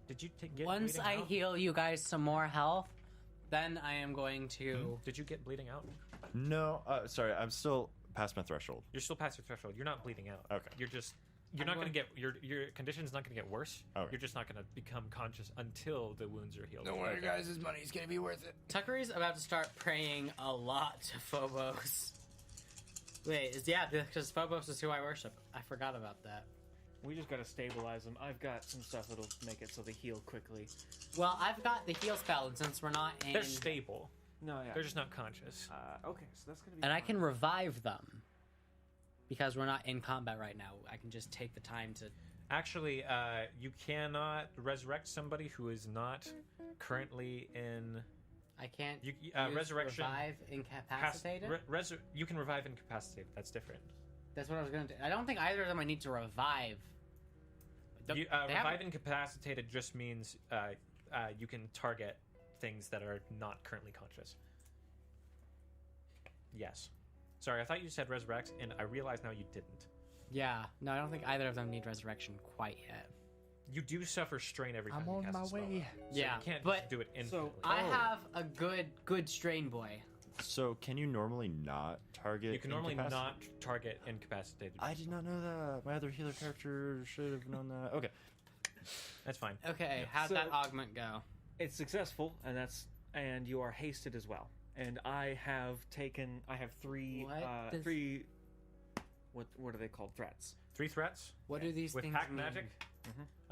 Did you get Once bleeding I out? heal you guys some more health, then I am going to. Did you get bleeding out? No, sorry, I'm still past my threshold. You're still past your threshold. You're not bleeding out. Okay. You're not going to get your condition's not going to get worse. Okay. You're just not going to become conscious until the wounds are healed. Don't worry, guys. His money's gonna be worth it. Tuckery's about to start praying a lot to Phobos. Wait, because Phobos is who I worship. I forgot about that. We just gotta stabilize them. I've got some stuff that'll make it so they heal quickly. Well, I've got the heal spell, and since we're not in, They're stable. No, yeah. They're just not conscious. Okay, so that's gonna be. and I fine. can revive them because we're not in combat right now. I can just take the time to. Actually, you cannot resurrect somebody who is not currently in. I can't. You use resurrection. revive incapacitated. You can revive incapacitated. That's different. That's what I was gonna do. I don't think either of them I need to revive. You, They revive haven't- incapacitated just means you can target things that are not currently conscious. Yes. Sorry, I thought you said resurrect, and I realize now you didn't. Yeah, no, I don't think either of them need resurrection quite yet. You do suffer strain every time I'm you on cast my a spell, way. though. So Yeah, you can't but- just do it infinitely. I have a good strain boy. So, can you normally not target? You can normally incapac- not target incapacitated. I did not know that. My other healer character should have known that. Okay. That's fine. Okay, how'd So- that augment go? It's successful, and you are hasted as well. And I have three. What does- Three. What are they called? Threats. 3 threats What do these with things pack mean? magic.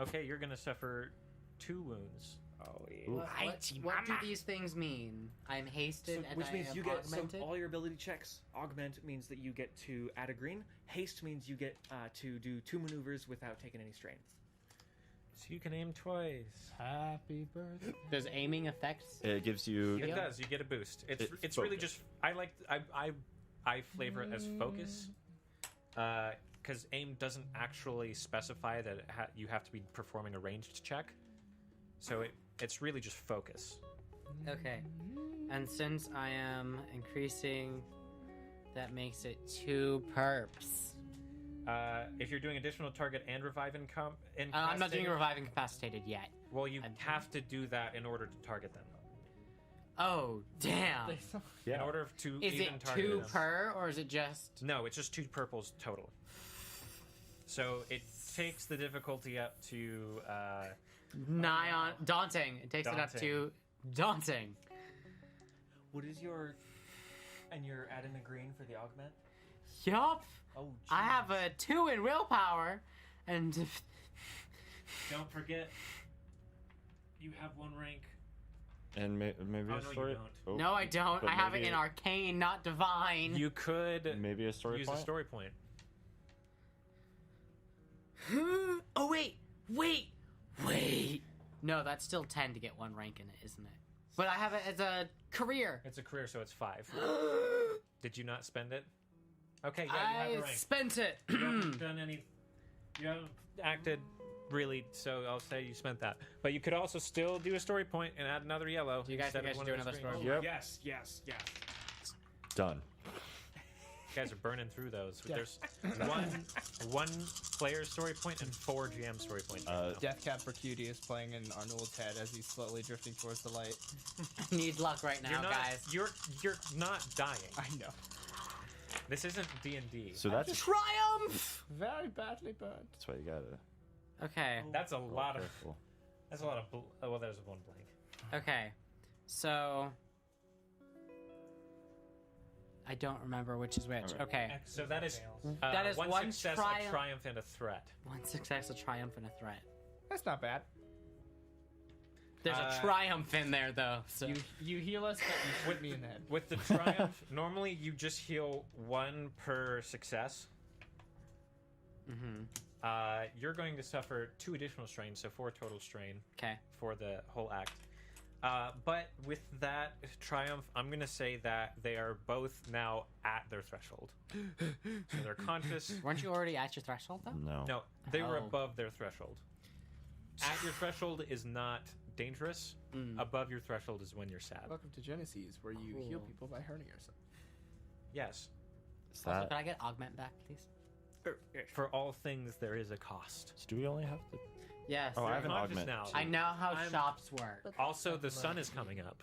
Okay, you're gonna suffer 2 wounds. Oh yeah. Ooh. What do these things mean? I'm hasted and Which I means am you get augmented. all your ability checks. Augment means that you get to add a green. Haste means you get to do 2 maneuvers without taking any strain. So you can aim twice. Happy birthday. Does aiming affect? It gives you. It Yeah. does. You get a boost. It's It's really focus. just I flavor it as focus, because aim doesn't actually specify that you have to be performing a ranged check. So it's really just focus. Okay, and since I am increasing, that makes it 2 perps. If you're doing additional target and revive I'm not doing revive incapacitated yet. Well, you have to do that in order to target them. Oh damn! In order to Is even it target 2 them. per or is it just? No, it's just 2 purples total. So it takes the difficulty up to Nigh on daunting. It takes it up to daunting. What is your? And you're adding a green for the augment. Yup. Oh, I have a 2 in willpower, and Don't forget, you have 1 rank. And maybe Oh, a no, you story. don't. Oh, no, I don't. but I have it maybe in arcane, not divine. You could Maybe a story use point. a story point. Oh wait. No, that's still 10 to get 1 rank in it, isn't it? But I have it as a career. It's a career, so it's 5. Did you not spend it? Okay, yeah, you have a I rank. spent it. You haven't done any. You haven't acted really, so I'll say you spent that. But you could also still do a story point and add another yellow. Do you guys instead think I of should one do of the another screens. Yep. Yes. Done. You guys are burning through those. There's one player story point and 4 GM story points. right now. Death Cab for Cutie is playing in Arnold's head as he's slowly drifting towards the light. Need luck right now, You're not, guys. You're not dying. I know. This isn't D&D. So that's Triumph. Very badly burned. that's why you gotta. Okay. That's a lot of. Careful. That's a lot of. Well, there's 1 blank. Okay. So I don't remember which is which. Alright. Okay. So that is. That is 1 one success, triumph. a triumph, and a threat. 1 success, a triumph, and a threat. That's not bad. There's a triumph in there though. So You heal us, but you shoot me in the head. With the triumph, normally you just heal 1 per success. You're going to suffer 2 additional strains, so 4 total strain okay. for the whole act. But with that triumph, I'm going to say that they are both now at their threshold. So they're conscious. Weren't you already at your threshold though? No. No, they were Oh. above their threshold. At your threshold is not dangerous. Above your threshold is when you're sad. Welcome to Genesys, where you heal people by hurting yourself. Yes. Is Also, that? could I get augment back, please? For all things, there is a cost. So do we only have to? Yes. Oh, I have an Conscious augment. now. I know how I'm- shops work. Also, the sun is coming up.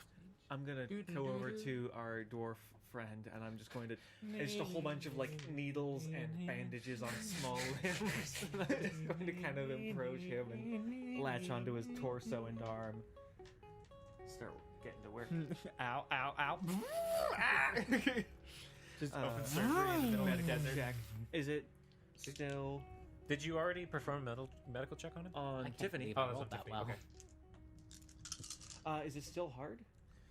I'm gonna go over to our dwarf friend, and I'm just going to. It's just a whole bunch of like needles and bandages on small limbs. And I'm just going to kind of approach him and latch onto his torso and arm. Start getting to work. Ow, ow, ow. Just open surgery in the middle of the desert. Check. Is it still Did you already perform a medical check on it? on I can't Tiffany? believe I Oh, rolled that's on that Tiffany. well. Okay. Is it still hard?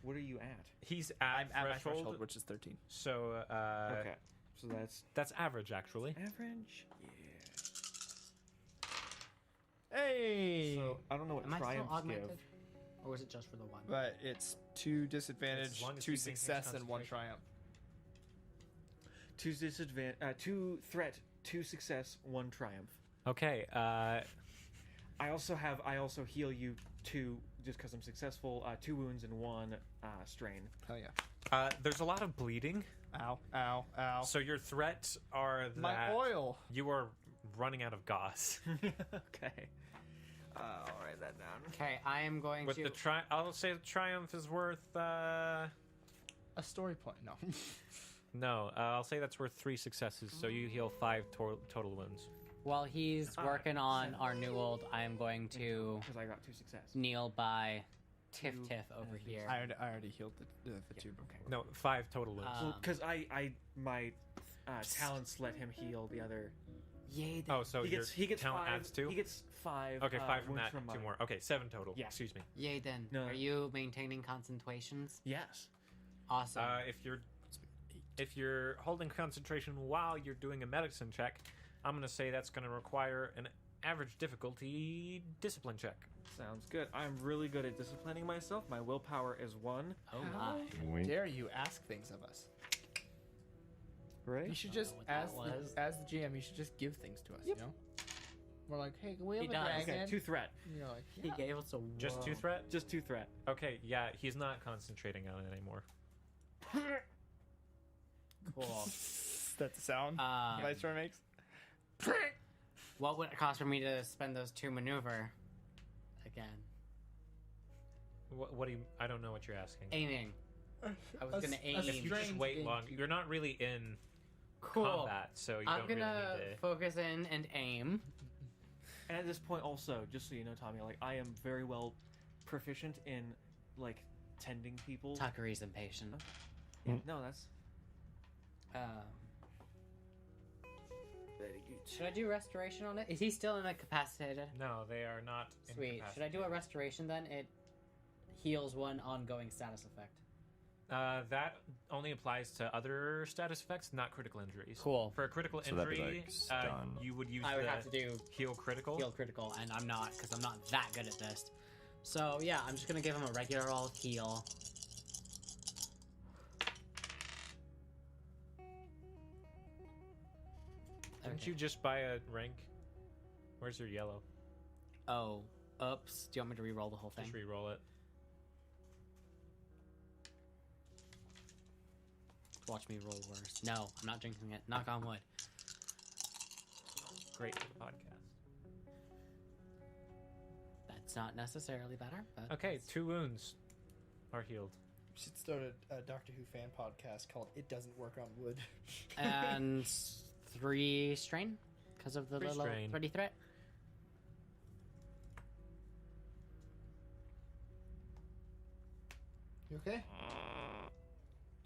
What are you at? He's at I'm at my threshold, threshold, which is 13. so Okay, so that's average actually. average. Yeah. Hey! So I don't know what Am I still triumphs augmented? give. Or was it just for the one? But it's 2 As disadvantage, long as 2 he's maintaining success, and 1 concentration. triumph. 2 threat, 2 success, 1 triumph. Okay. I also heal you 2 just because I'm successful. 2 wounds and 1 strain. Hell yeah. There's a lot of bleeding, Ow, ow, ow. so your threats are that My oil! you are running out of gauze. Okay. I'll write that down. Okay, I am going With to. the I'll say the triumph is worth. A story point. No. No, I'll say that's worth 3 successes. So you heal 5 total wounds. While he's working on our new old, I am going to Because I got 2 success. kneel by Tiff Two Tiff over and here. I already healed the 2 before. No, 5 total wounds. Because my talents let him heal the other. Yay! Oh, so he gets talent 5. adds 2? He gets 5. Okay, 5 from wounds that, 2 mine. more. Okay, 7 total. Yeah. Excuse me. Yay! Then No. are you maintaining concentrations? Yes. Awesome. If you're holding concentration while you're doing a medicine check, I'm going to say that's going to require an average difficulty discipline check. Sounds good. I'm really good at disciplining myself. My willpower is 1. oh my! Wink. Dare you ask things of us? Right? You should just, what that as was. the GM, you should just give things to us, you know? We're like, hey, can we have He a does. dragon? Okay, 2 threat. And you're like, He yeah. gave us a Just 2 threat? Just 2 threat. Okay, yeah, he's not concentrating on it anymore. Cool. That's the sound Viceroy makes. What would it cost for me to spend those 2 maneuver again? What do you... I don't know what you're asking. Aiming. I was gonna aim. If you just wait long... You're not really in Cool. combat, so you I'm don't really gonna need to... focus in and aim. And at this point, also, just so you know, Tommy, like I am very well proficient in like tending people. Tuckery's impatient. Yeah, no, that's very good. Should I do restoration on it? Is he still incapacitated? No, they are not Sweet. Should I do a restoration then? It heals 1 ongoing status effect. That only applies to other status effects, not critical injuries. Cool. For a critical So that'd be, injury, like, stun. you would use I would the have to do heal critical. heal critical, and I'm not, because I'm not that good at this. So yeah, I'm just gonna give him a regular old heal. Didn't you just buy a rank? Where's your yellow? Oh, oops. Do you want me to re-roll the whole thing? Just re-roll it. Watch me roll worse. No, I'm not jinxing it. Knock on wood. Great for the podcast. That's not necessarily better, but Okay, 2 wounds are healed. We should start a Doctor Who fan podcast called "It Doesn't Work on Wood." and 3 strain because of the 3 little strain. 30 threat. You okay?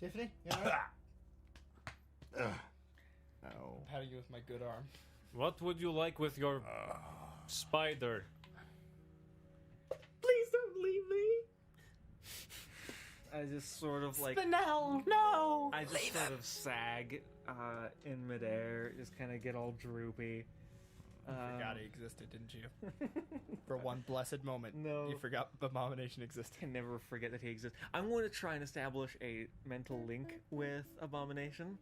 Tiffany? You alright? No. Patting you with my good arm. What would you like with your spider? Please don't leave me. I just sort of like Spinel, no! I just sort of sag in midair, just kind of get all droopy. You forgot he existed, didn't you? For one blessed moment, No. you forgot Abomination existed. Can never forget that he exists. I'm going to try and establish a mental link with Abomination.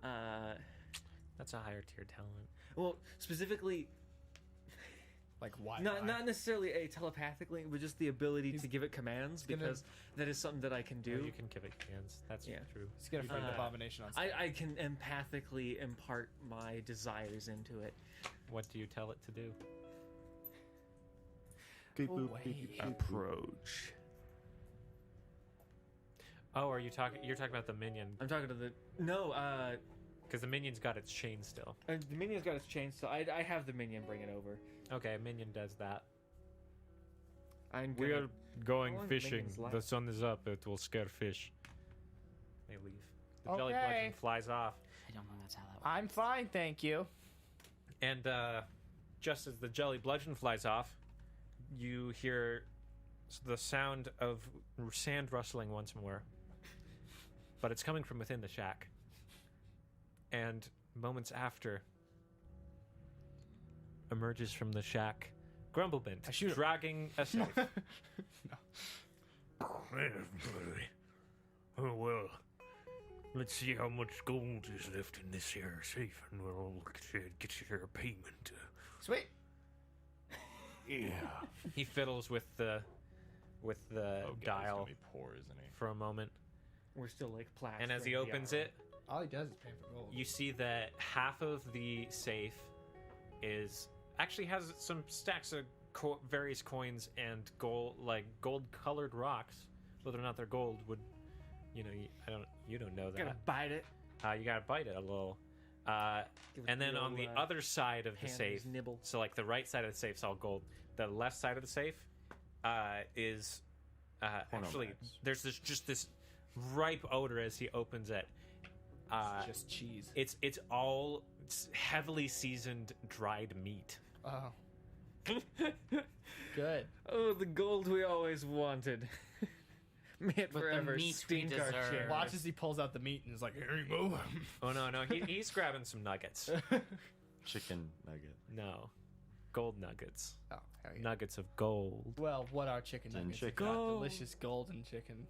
That's a higher tier talent. Well, specifically, Like, why? not necessarily a telepathic link, but just the ability to give it commands, gonna- because that is something that I can Yeah, do. you can give it commands. That's Yeah. true. He's gonna friend Uh, Abomination on stage. I can empathically impart my desires into it. What do you tell it to do? Approach. Oh, are you talking? You're talking about the minion I'm talking to the no. because the minion's got its chain still. The minion's got its chain, so I have the minion bring it over. Okay, minion does that. I'm We gonna, are going How long fishing. minions last? The sun is up. It will scare fish. They leave. The jelly Okay. bludgeon flies off, I don't know that's how that works. I'm fine, thank you. and just as the jelly bludgeon flies off, you hear the sound of sand rustling once more. But it's coming from within the shack. And moments after, emerges from the shack Grumblebint, I shoot him. dragging a safe. Oh, well, let's see how much gold is left in this here safe, and we'll get your payment. Sweet. Yeah. He fiddles with the Oh, God, he's dial gonna be poor, isn't he? for a moment, we're still like plastering. and as he the opens arrow. it, All he does is pay for gold. you see that half of the safe actually has some stacks of various coins and gold colored rocks. Whether or not they're gold would, you don't know Gotta that. bite it. You gotta bite it a little. Give it And then the on the old, other side of the Panda's safe, nibble. so like the right side of the safe's all gold. The left side of the safe is actually Max. there's this ripe odor as he opens it. It's just cheese. It's all heavily seasoned dried meat. Oh, Good. Oh, the gold we always wanted. May it With the forever meat we stink our deserve. chairs. watch as he pulls out the meat and is like, "Here you go." Oh no, he's grabbing some nuggets. Chicken nugget. No, gold nuggets. Oh, hell yeah. Nuggets of gold. Well, what are chicken Then nuggets? chicken. If not Gold. delicious golden chicken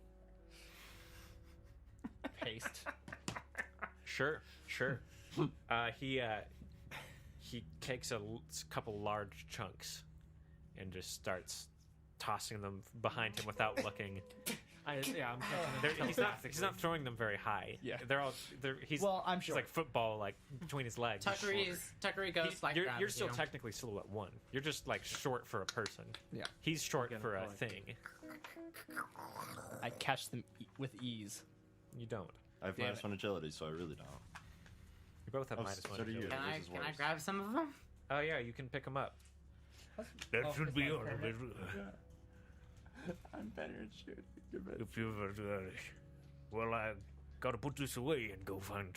paste. Sure. He takes a couple large chunks and just starts tossing them behind him without looking. I'm catching them He's not throwing them very high. Yeah. He's Well, I'm it's sure. like football, like between his legs. Tuckery goes like You're grabs still you. technically silhouette one. You're just like short for a person. Yeah. He's short Again, for a I like thing. I catch them with ease. You don't. I have Damn minus it. one agility, so I really don't. You both have Oh, minus one. so do you. agility. Can This is I worse. grab some of them? Oh yeah, you can pick them up. That Oh, should it's be my all of permit. it. I'm better at shooting. If you ever, well, I gotta put this away and go find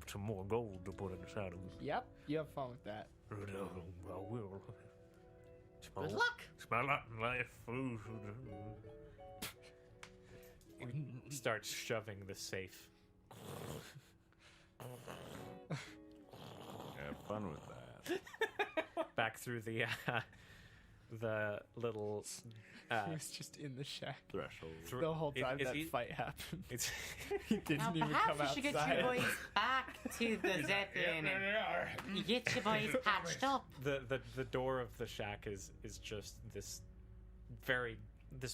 some more gold to put inside of it. Yep, you have fun with that. I will. Good luck. It's my lot in life. He starts shoving the safe. Have fun with that. Back through the little He was just in the shack Threshold. the whole time is that he- fight happened. It's He didn't Now even perhaps come you should get outside. you boys back to the Zeppelin and you get you boys patched up. the door of the shack is just this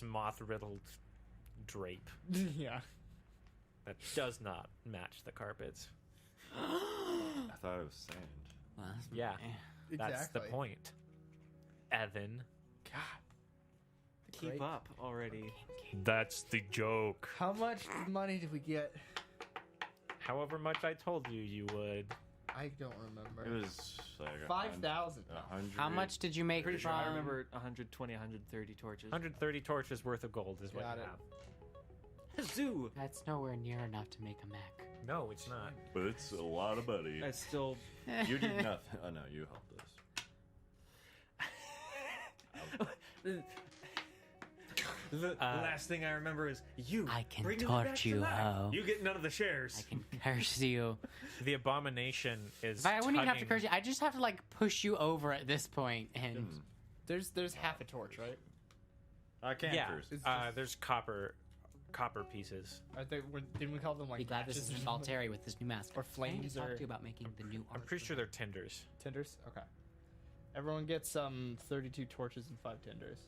moth riddled drape Yeah. that does not match the carpets. I thought it was sand. Well, Yeah, that's Exactly. the point. Evan, God. Keep Great. up already. That's the joke. How much money did we get? however much I told you you would. I don't remember. It was like 5,000. 100. how much did you make Pretty sure I from- remember 120, 130 torches. 130 torches worth of gold is what Got you it. have. Zoo. That's nowhere near enough to make a mech. No, it's not. But it's a lot of money. That's still. You did nothing. Oh no, you helped us. The last thing I remember is you. I can bringing me back torch to you, life. ho. You get none of the shares. I can curse you. The abomination is. But I wouldn't even have to tugging- curse you. I just have to like push you over at this point, and There's half a torch, right? I can't Yeah, curse. It's just- there's copper pieces. Didn't we call them like be glad this matches is or just all Terry with this new mask. Or I need flames to talk or- to you about making the new. I'm pretty sure they're tinders. tinders? Okay. Everyone gets 32 torches and 5 tinders.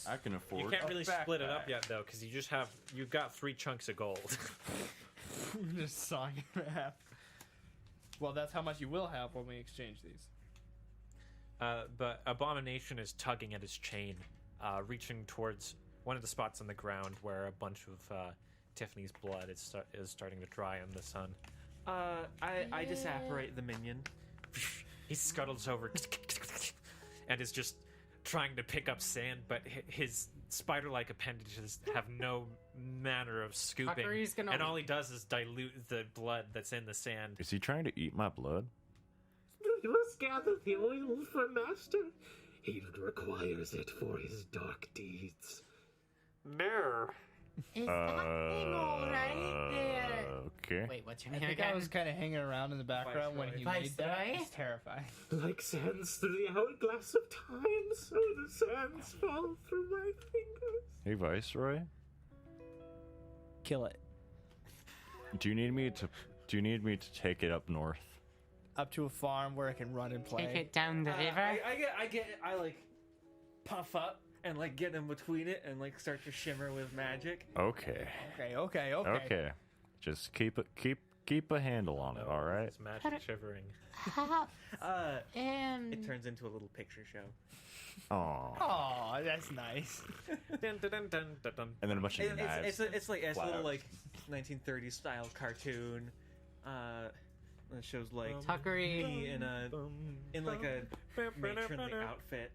I can afford. You can't a really split it backpack. up yet though, because you've got 3 chunks of gold. Just sawing it in half. Well, that's how much you will have when we exchange these. But abomination is tugging at his chain, reaching towards one of the spots on the ground where a bunch of Tiffany's blood is starting to dry in the sun. I disapparate the minion. He scuttles over and is just trying to pick up sand, but his spider-like appendages have no manner of scooping, Tuckery's gonna- and all he does is dilute the blood that's in the sand. Is he trying to eat my blood? We must gather the oil for Master. He requires it for his dark deeds. No. Is that thing alright there? Okay. Wait, what's your I name think again? I was kind of hanging around in the background when he made that. Viceroy? It's terrifying. Like sands through the hourglass of time, so the sands fall through my fingers. Hey, Viceroy. Kill it. Do you need me to take it up north? Up to a farm where it can run and play. Take it down the river. I like puff up and like get in between it and like start to shimmer with magic. Okay. Okay. Okay. Just keep a handle on it. All right. It's magic shivering. How- It turns into a little picture show. Oh. Oh, that's nice. Dun, dun, dun, dun, dun, dun. And then a bunch of knives. It's like a fly little out. like 1930s style cartoon. It shows like Tuckery. me in like a matronly outfit,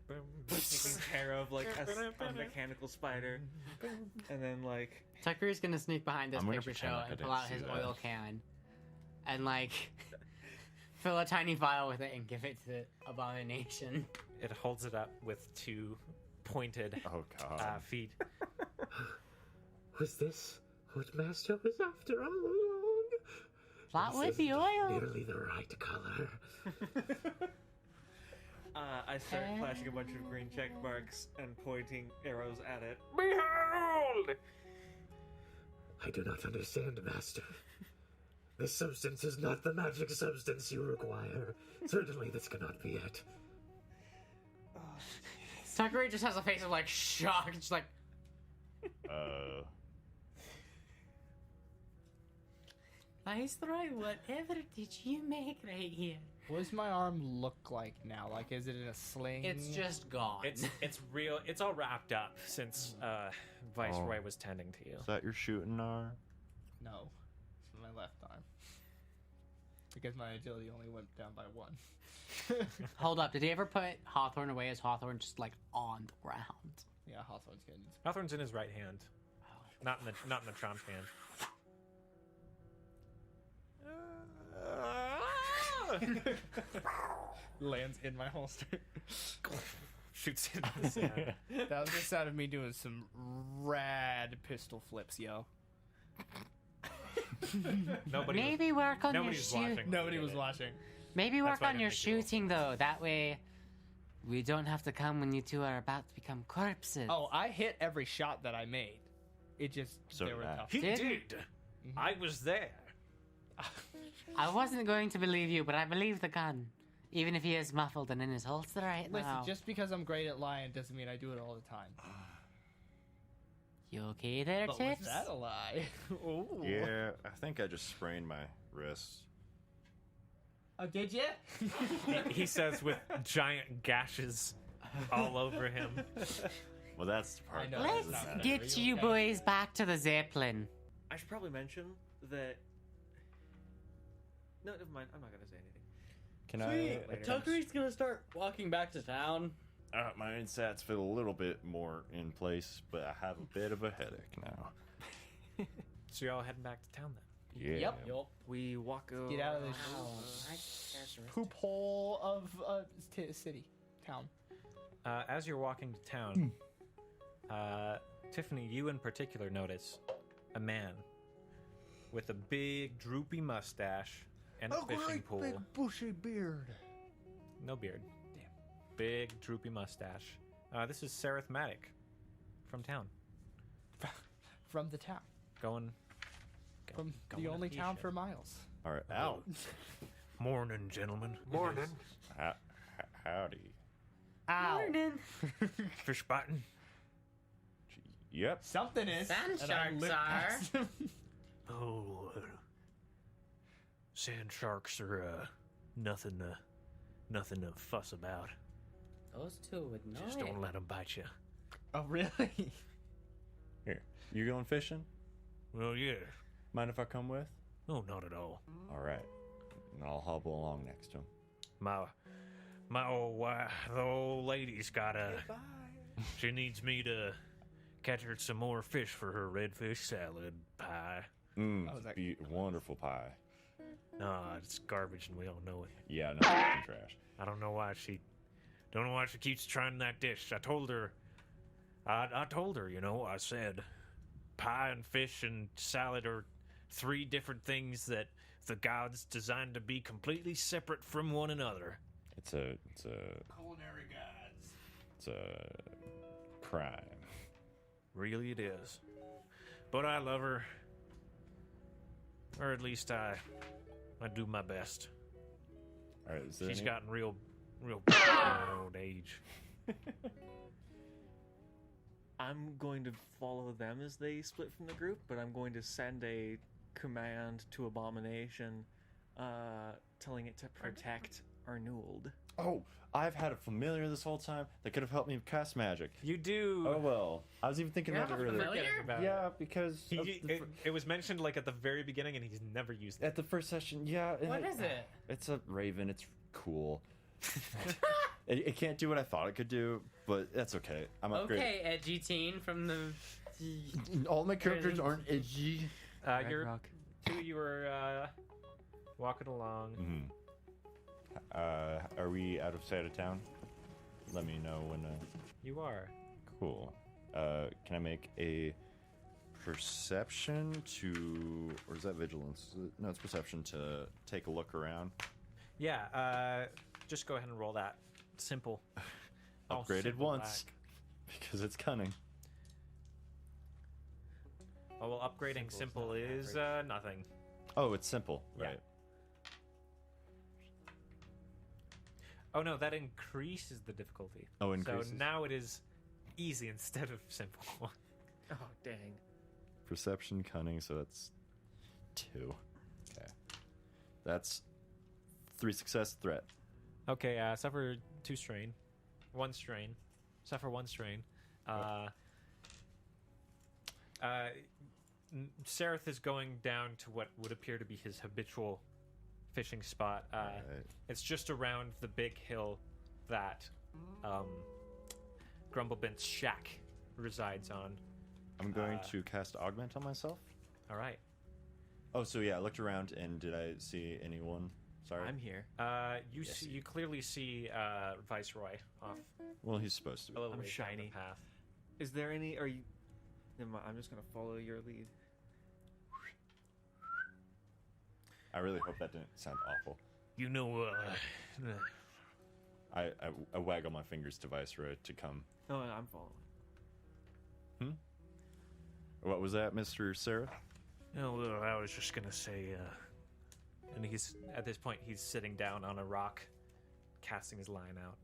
taking care of like a mechanical spider, and then like Tucker's gonna sneak behind this I'm gonna picture pretend show like I and didn't pull out see his that. oil can and like fill a tiny vial with it and give it to the abomination. It holds it up with two pointed Oh God. feet. Was this what Master was after all along? Plot This with the isn't oil. Nearly the right color. I start flashing a bunch of green check marks and pointing arrows at it. Behold! I do not understand, Master. This substance is not the magic substance you require. Certainly this cannot be it. Tucker just has a face of like shock, just like Viceroy, whatever did you make right here? What does my arm look like now? Like, is it in a sling? It's just gone. It's real. It's all wrapped up since Viceroy was tending to you. Is that your shooting arm? No. It's my left arm. Because my agility only went down by 1. Hold up, did he ever put Hawthorne away as Hawthorne just like on the ground? Yeah, Hawthorne's good. Hawthorne's in his right hand, not in the Chomp's hand. Lands in my holster. Shoots into the sand. That was the sound of me doing some rad pistol flips, yo. Maybe work on your nobody's shoot. watching. Nobody was watching. Maybe That's work why I on didn't your make you roll. shooting though. That way, we don't have to come when you two are about to become corpses. Oh, I hit every shot that I made. It just So they were did I. tough. He Did did. I was there. I wasn't going to believe you, but I believe the gun, even if he is muffled and in his holster right Listen, now. just because I'm great at lying doesn't mean I do it all the time. You okay there, But Tips? was that a lie? Ooh. Yeah, I think I just sprained my wrist. Oh, did you? He says with giant gashes all over him. Well, that's the part. I know. that Let's doesn't matter. get you okay? boys back to the Zeppelin. I should probably mention that. No, never mind. I'm not gonna say anything. Can Later. Tuckery's gonna start walking back to town. my insats feel a little bit more in place, but I have a bit of a headache now. So you're all heading back to town then. Yeah. Yep. We walk over. Get out of this poop hole of city, town. As you're walking to town, Tiffany, you in particular notice a man with a big droopy mustache and a fishing pole. big bushy beard. No beard. Damn. Big droopy mustache. This is Sarithmatic from town. From the town. Going From going the to only town Pisha. for miles. All right. Ow. Morning, gentlemen. Morning. Howdy. Ow. Fish spotting. Yep. Something is. Sand and I sharks lit are. past him. Oh, sand sharks are nothing to fuss about. Those two would know Just it. don't let them bite you. Oh, really? Here, you going fishing? Well, yeah. Mind if I come with? No, not at all. All right. And I'll hobble along next to him. My old wife, the old lady's got a... She needs me to catch her some more fish for her redfish salad pie. Wonderful pie. Nah, it's garbage and we all know it. Yeah, no, it's fucking trash. I don't know why she keeps trying that dish. I told her, you know, I said, pie and fish and salad are 3 different things that the gods designed to be completely separate from one another. It's a Culinary gods. It's a crime. Really it is. But I love her. Or at least I do my best. All right, is there She's any... gotten real bad in her old age. I'm going to follow them as they split from the group, but I'm going to send a command to Abomination telling it to protect Arnould. Oh, I've had a familiar this whole time that could have helped me cast magic. You do. Oh well, I was even thinking about it earlier. familiar? Yeah, because of It was mentioned like at the very beginning, and he's never used it. at the first session, yeah. What is it? It's a raven. It's cool. It can't do what I thought it could do, but that's okay. I'm upgraded. Okay, edgy teen from the. All my characters aren't edgy. You were walking along. Mm-hmm. Are we out of sight of town? Let me know when. You are. Cool. Can I make a perception to, or is that vigilance? No, it's perception to take a look around. Yeah. Just go ahead and roll that. Simple. All Upgraded simple once because it's cunning. black. Oh well, upgrading simple is nothing. Oh, it's simple, Yeah. right? Oh no, that increases the difficulty. Oh, increases. So now it is easy instead of simple. Oh, dang. Perception, cunning, so that's 2. Okay. That's 3 success, threat. Okay, suffer 2 strain. 1 strain. Suffer 1 strain. Sereth is going down to what would appear to be his habitual fishing spot. Right. It's just around the big hill that Grumblebint's shack resides on. I'm going to cast Augment on myself. All right. Oh, so yeah, I looked around and did I see anyone? Sorry. I'm here. You clearly see Viceroy off Well, he's supposed to a be. little I'm ways down the shiny. path. Is there any... Are you... Never mind, I'm just going to follow your lead. I really hope that didn't sound awful. You know, I waggle my fingers to Viceroy to come. No, I'm following. What was that, Mr. Seraph? well, I was just gonna say, And he's at this point he's sitting down on a rock, casting his line out.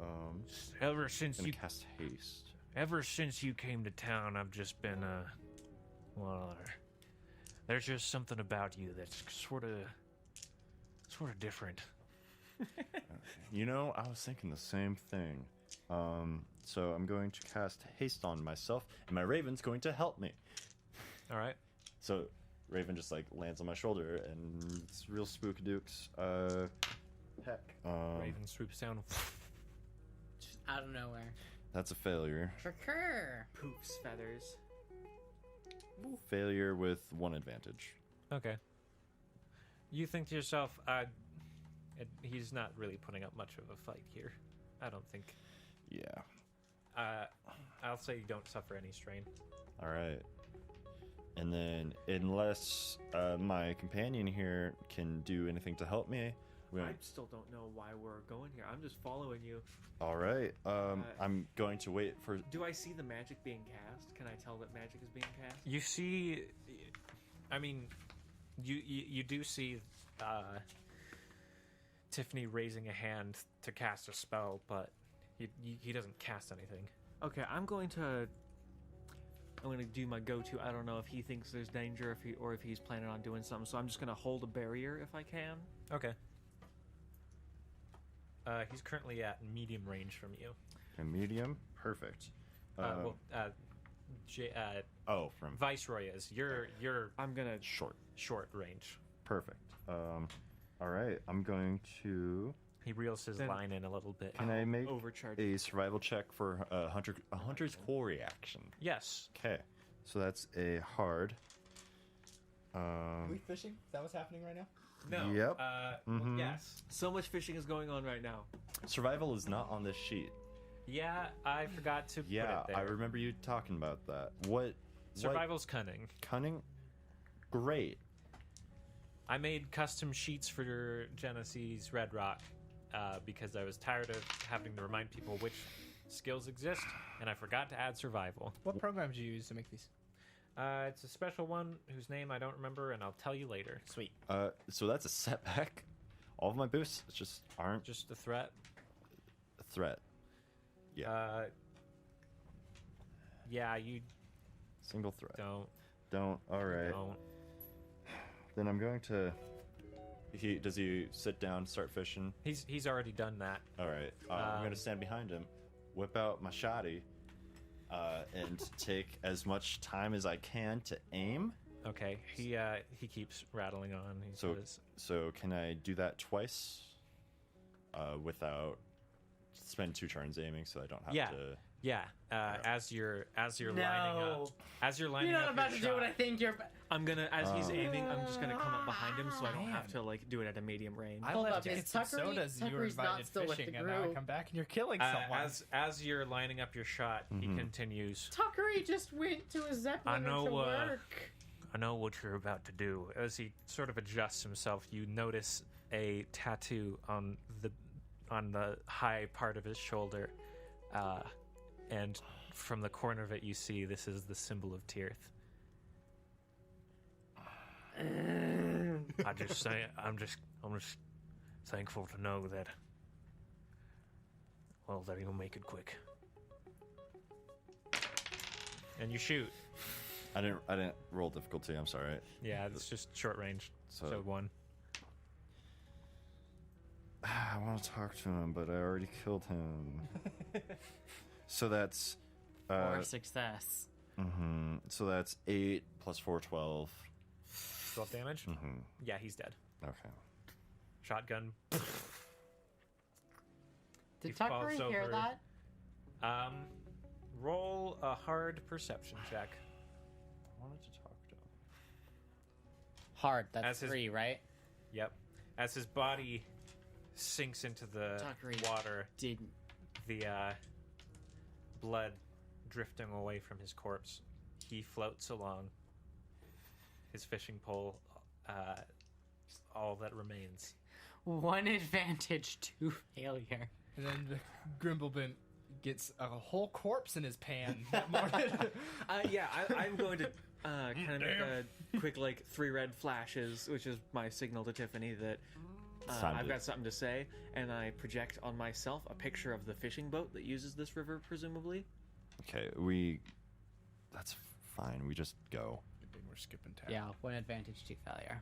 Alright, ever since gonna you cast Haste. came to town, I've just been, well, there's just something about you that's sort of different. You know, I was thinking the same thing. So I'm going to cast Haste on myself, and my Raven's going to help me. All right. So Raven just like lands on my shoulder, and it's real spookadooks. Heck. Raven swoops down. Just out of nowhere. That's a failure. Recur. Poofs feathers. Failure with 1 advantage. Okay. You think to yourself, he's not really putting up much of a fight here. I don't think. Yeah. I'll say you don't suffer any strain. All right. And then, unless my companion here can do anything to help me, I still don't know why we're going here. I'm just following you. all right. I'm going to wait for. Do I see the magic being cast? Can I tell that magic is being cast? You see, I mean, you do see Tiffany raising a hand to cast a spell, but he doesn't cast anything. Okay, I'm going to do my go-to. I don't know if he thinks there's danger, if he's planning on doing something. So I'm just gonna hold a barrier if I can. Okay. He's currently at medium range from you. A medium? Perfect. From Viceroy is. You're I'm gonna short range. perfect. All right, I'm going to. He reels his Then- line in a little bit. Can I make overcharge. a survival check for a hunter's quarry action? Yes. Okay, so that's a hard. Are we fishing? Is that what's happening right now? No. Yep. Well, yes. So much fishing is going on right now. Survival is not on this sheet. Yeah, I forgot to put Yeah, it there. I remember you talking about that. What? Survival's cunning. Cunning? Great. I made custom sheets for Genesys REDROCK because I was tired of having to remind people which skills exist, and I forgot to add survival. What program did you use to make these? It's a special one whose name I don't remember, and I'll tell you later. Sweet. So that's a setback. All of my boosts just aren't Just a threat. a threat. Yeah. Yeah, you Single threat. don't. All right. Don't. Then I'm going to. Does he sit down, start fishing? He's already done that. All right. I'm going to stand behind him, whip out my shotty, and take as much time as I can to aim. Okay. He keeps rattling on. He says, So can I do that twice? Without spend 2 turns aiming, so I don't have to. Yeah. As you're lining No. up. As you're lining You're up not about your to do what shot. I think you're. I'm gonna, as he's aiming, I'm just gonna come up behind him so I don't have to like do it at a medium range. I Hold left up, to is get some Tuckery- sodas and you were Tuckery's not invited still with fishing, the and now I group. come back and you're killing someone. As you're lining up your shot, he continues. Tuckery just went to a Zeppelin I know, to work. I know what you're about to do. As he sort of adjusts himself, you notice a tattoo on the high part of his shoulder, and from the corner of it, you see this is the symbol of Tirth. I'm just thankful to know that. Well, that he'll make it quick. And you shoot. I didn't roll difficulty. I'm sorry. Yeah, it's just short range. So 1. I want to talk to him, but I already killed him. So that's. Or success. So that's 8 plus 4, 12. 12 damage? Mm-hmm. Yeah, he's dead. Okay. Shotgun. Did He Tuckery falls hear over. that? Roll a hard perception check. I wanted to talk to him. Hard. That's As his- 3, right? Yep. As his body sinks into the Tuckery water, didn't. the blood drifting away from his corpse, he floats along. His fishing pole, all that remains. 1 advantage, 2 failure. And then Grumblebint gets a whole corpse in his pan that morning. I'm going to kind of make a quick like 3 red flashes, which is my signal to Tiffany that time I've to- got something to say, and I project on myself a picture of the fishing boat that uses this river, presumably. Okay, that's fine. We just go. We're skipping town. Yeah, 1 advantage, 2 failure.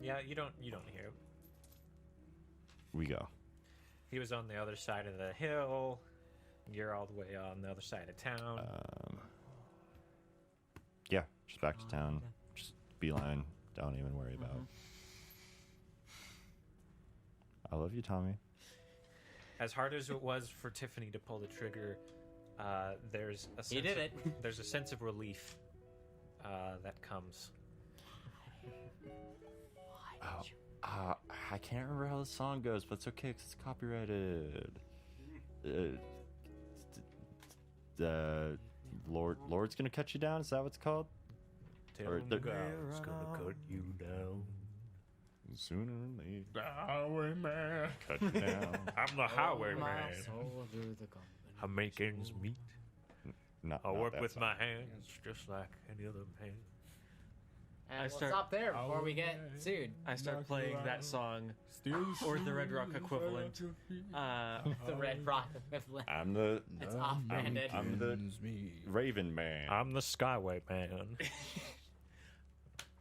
Yeah, you don't hear him. We go. He was on the other side of the hill. You're all the way on the other side of town. Yeah, just back to town. Just beeline. Don't even worry about. I love you, Tommy. As hard as it was for Tiffany to pull the trigger, there's a sense You did of, it. There's a sense of relief that comes. I can't remember how the song goes, but it's okay because it's copyrighted. Lord's gonna cut you down. Is that what it's called? Tell Or him the- the God's gonna cut you down. Sooner or later, Highwayman. cut you down. I'm the highwayman. Soldier, the I make ends meet. Not, I not work that with song. my hands just like any other man. And I we'll start- stop there before we get sued. I start playing that song, or the Red Rock equivalent. The Red Rock equivalent. I'm the It's off-branded. I'm the Raven Man. I'm the Skyway man.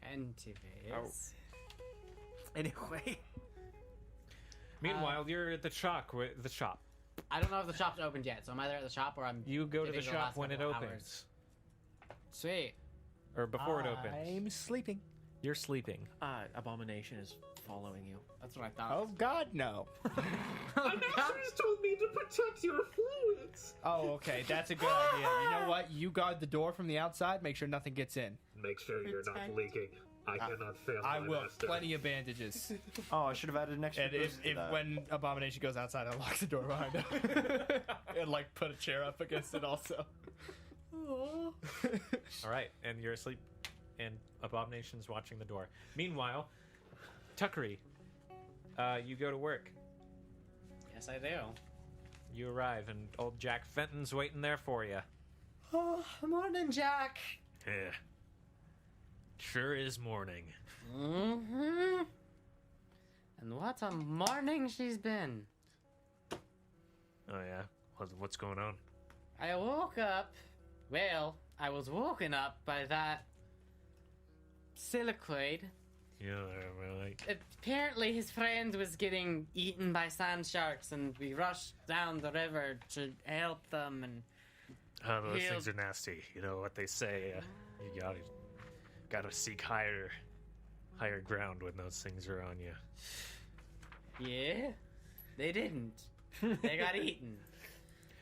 And Tiffany's. Anyway, Meanwhile, you're at the shop. I don't know if the shop's opened yet, so I'm either at the shop or I'm. You go to the getting shop last when it couple opens. hours. Sweet. Or before it opens. I'm sleeping. You're sleeping. Abomination is following you. That's what I thought. Oh God, no. My master's told me to protect your fluids. Oh, okay, that's a good idea. You know what? You guard the door from the outside. Make sure nothing gets in. Make sure you're not leaking. I cannot fail I my will. master. Plenty of bandages. Oh, I should have added an extra. And boost to that. when Abomination goes outside, I lock the door behind him. And like put a chair up against it also. All right, and you're asleep, and Abomination's watching the door. Meanwhile, Tuckery, you go to work. Yes, I do. You arrive, and old Jack Fenton's waiting there for you. Oh, morning, Jack. Yeah. Sure is morning. Mm-hmm. And what a morning she's been. Oh yeah. What's going on? I woke up. Well, I was woken up by that silicoid. Yeah, well, Apparently, his friend was getting eaten by sand sharks, and we rushed down the river to help them. And those He'll- things are nasty. You know what they say. You gotta seek higher ground when those things are on you. yeah, they didn't. They got eaten.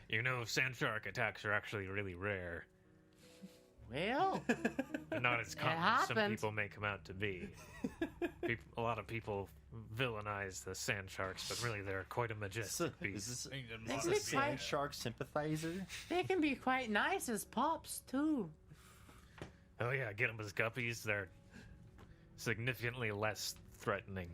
You know, sand shark attacks are actually really rare. Well, They're not as common as some happened. people make them out to be. A lot of people villainize the sand sharks, but really they're quite a majestic beast. Is They this can a be sand quite- shark sympathizer? they can be quite nice as pups too. Oh yeah, get them as guppies. They're significantly less threatening.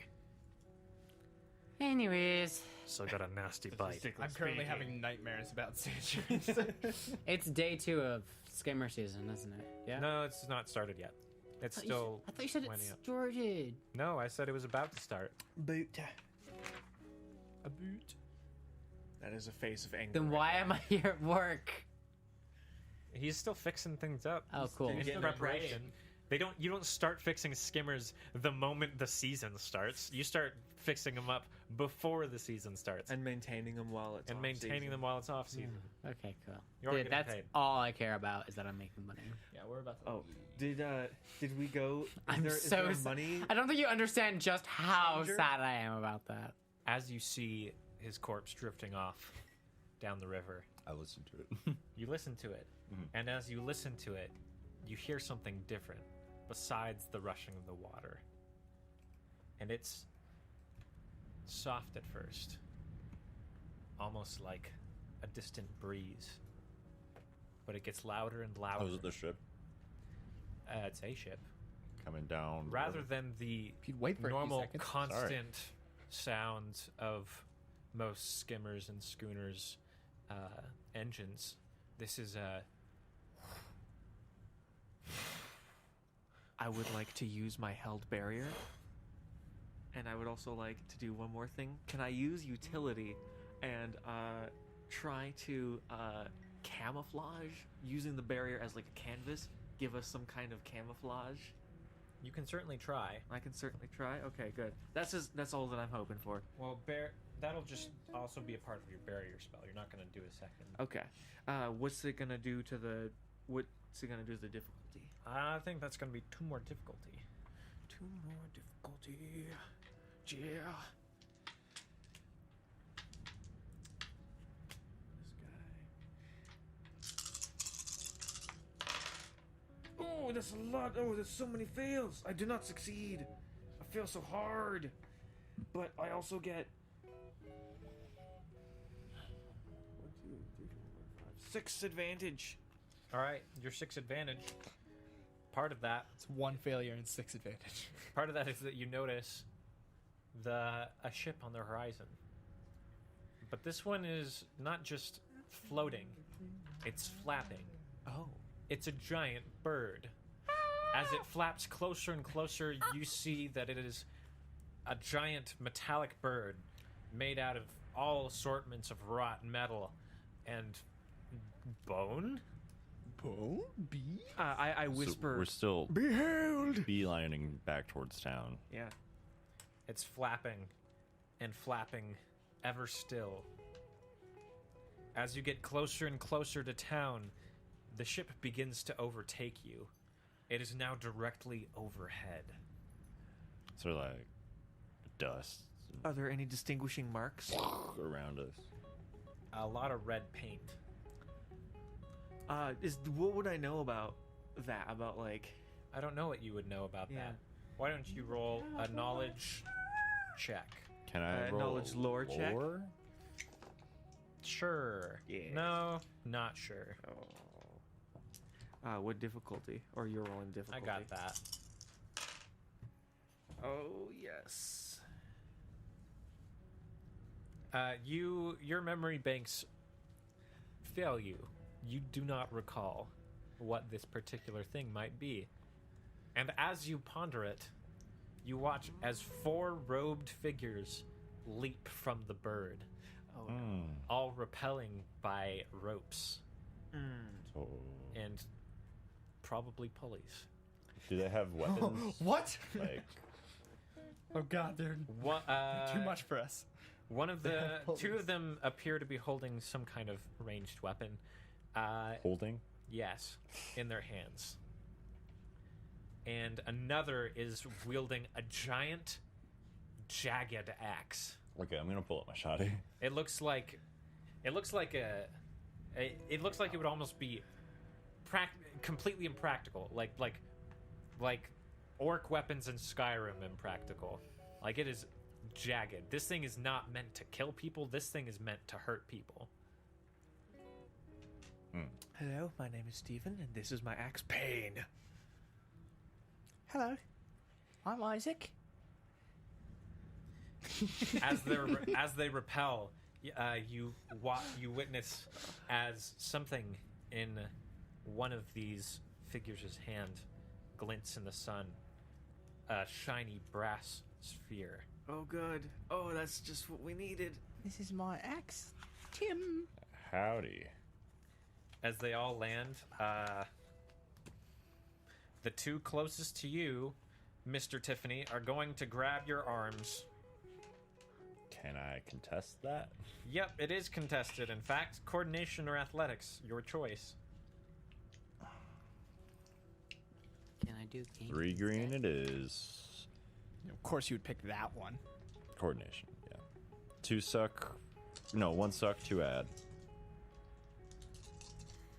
Anyways, Still got a nasty bite. I'm currently having nightmares about sand sharks. it's day 2 of skimmer season, isn't it? Yeah. No, it's not started yet. It's still. I thought you said it winding up. started. No, I said it was about to start. Boot. A boot. That is a face of anger. Then why am I here at work? He's still fixing things up. Oh, cool. In Getting preparation. You don't start fixing skimmers the moment the season starts. You start fixing them up before the season starts. And maintaining them while it's And off maintaining season. them while it's off season. Okay, cool. You are Dude, getting that's paid. all I care about is that I'm making money. Yeah, we're about to. Oh, did we go? I'm is so there sa- money? I don't think you understand just how Changer? sad I am about that. As you see his corpse drifting off down the river, I listened to it. you listen to it. Mhm. And as you listen to it, you hear something different besides the rushing of the water. And it's soft at first, almost like a distant breeze. But it gets louder and louder. Oh, is it the ship It's a ship. coming down? the Rather river? than the If you'd wait for a few normal seconds. constant sounds of most skimmers and schooners engines, this is a I would like to use my held barrier. And I would also like to do one more thing. Can I use utility and try to camouflage using the barrier as like a canvas? Give us some kind of camouflage. you can certainly try. I can certainly try. Okay, good. That's all that I'm hoping for. Well, that'll just also be a part of your barrier spell. You're not going to do a second. Okay. What's it gonna do to the difficulty? I think that's going to be 2 more difficulty. 2 more difficulty. Yeah. This guy. Oh, that's a lot. Oh, there's so many fails. I do not succeed. I fail so hard. But I also get 6 advantage. All right, your 6 advantage. Part of that It's 1 failure and 6 advantage. Part of that is that you notice a ship on the horizon. But this one is not just floating, it's flapping. Oh. It's a giant bird. As it flaps closer and closer, you see that it is a giant metallic bird made out of all assortments of wrought metal and bone. Bone? Bee? I So whisper. we're still beelining back towards town. Yeah. It's flapping and flapping ever still. As you get closer and closer to town, the ship begins to overtake you. It is now directly overhead. Sort of like dust Are there any distinguishing marks? around us. A lot of red paint. What would I know about that? About like, I don't know what you would know about Yeah. that. Why don't you roll a knowledge check? Can I roll knowledge lore check? Sure. Yeah. No, not sure. what difficulty? Or you're rolling I difficulty? got that. Oh yes. Your memory banks fail you. You do not recall what this particular thing might be. And as you ponder it, you watch as 4 robed figures leap from the bird, Oh, all rappelling by ropes So, and probably pulleys. do they have weapons? What? Like, Oh god, they're What, too much for us. One of the have 2 pulleys. of them appear to be holding some kind of ranged weapon. holding? Yes, in their hands. And another is wielding a giant, jagged axe. Okay, I'm gonna pull up my shotty. It looks like it looks like it would almost be completely impractical, like orc weapons in Skyrim impractical. Like, it is jagged. This thing is not meant to kill people. This thing is meant to hurt people. Hello, my name is Stephen, and this is my axe Pain. Hello, I'm Isaac. As they repel, you witness as something in one of these figures' hand glints in the sun, a shiny brass sphere. Oh, good. Oh, that's just what we needed. This is my axe, Tim. Howdy. As they all land, the 2 closest to you, Mr. Tiffany, are going to grab your arms. Can I contest that? Yep, it is contested. In fact, coordination or athletics, your choice. Can I do game 3 green it is. Of course you would pick that one. Coordination, yeah. 2 suck. No, 1 suck, 2 add.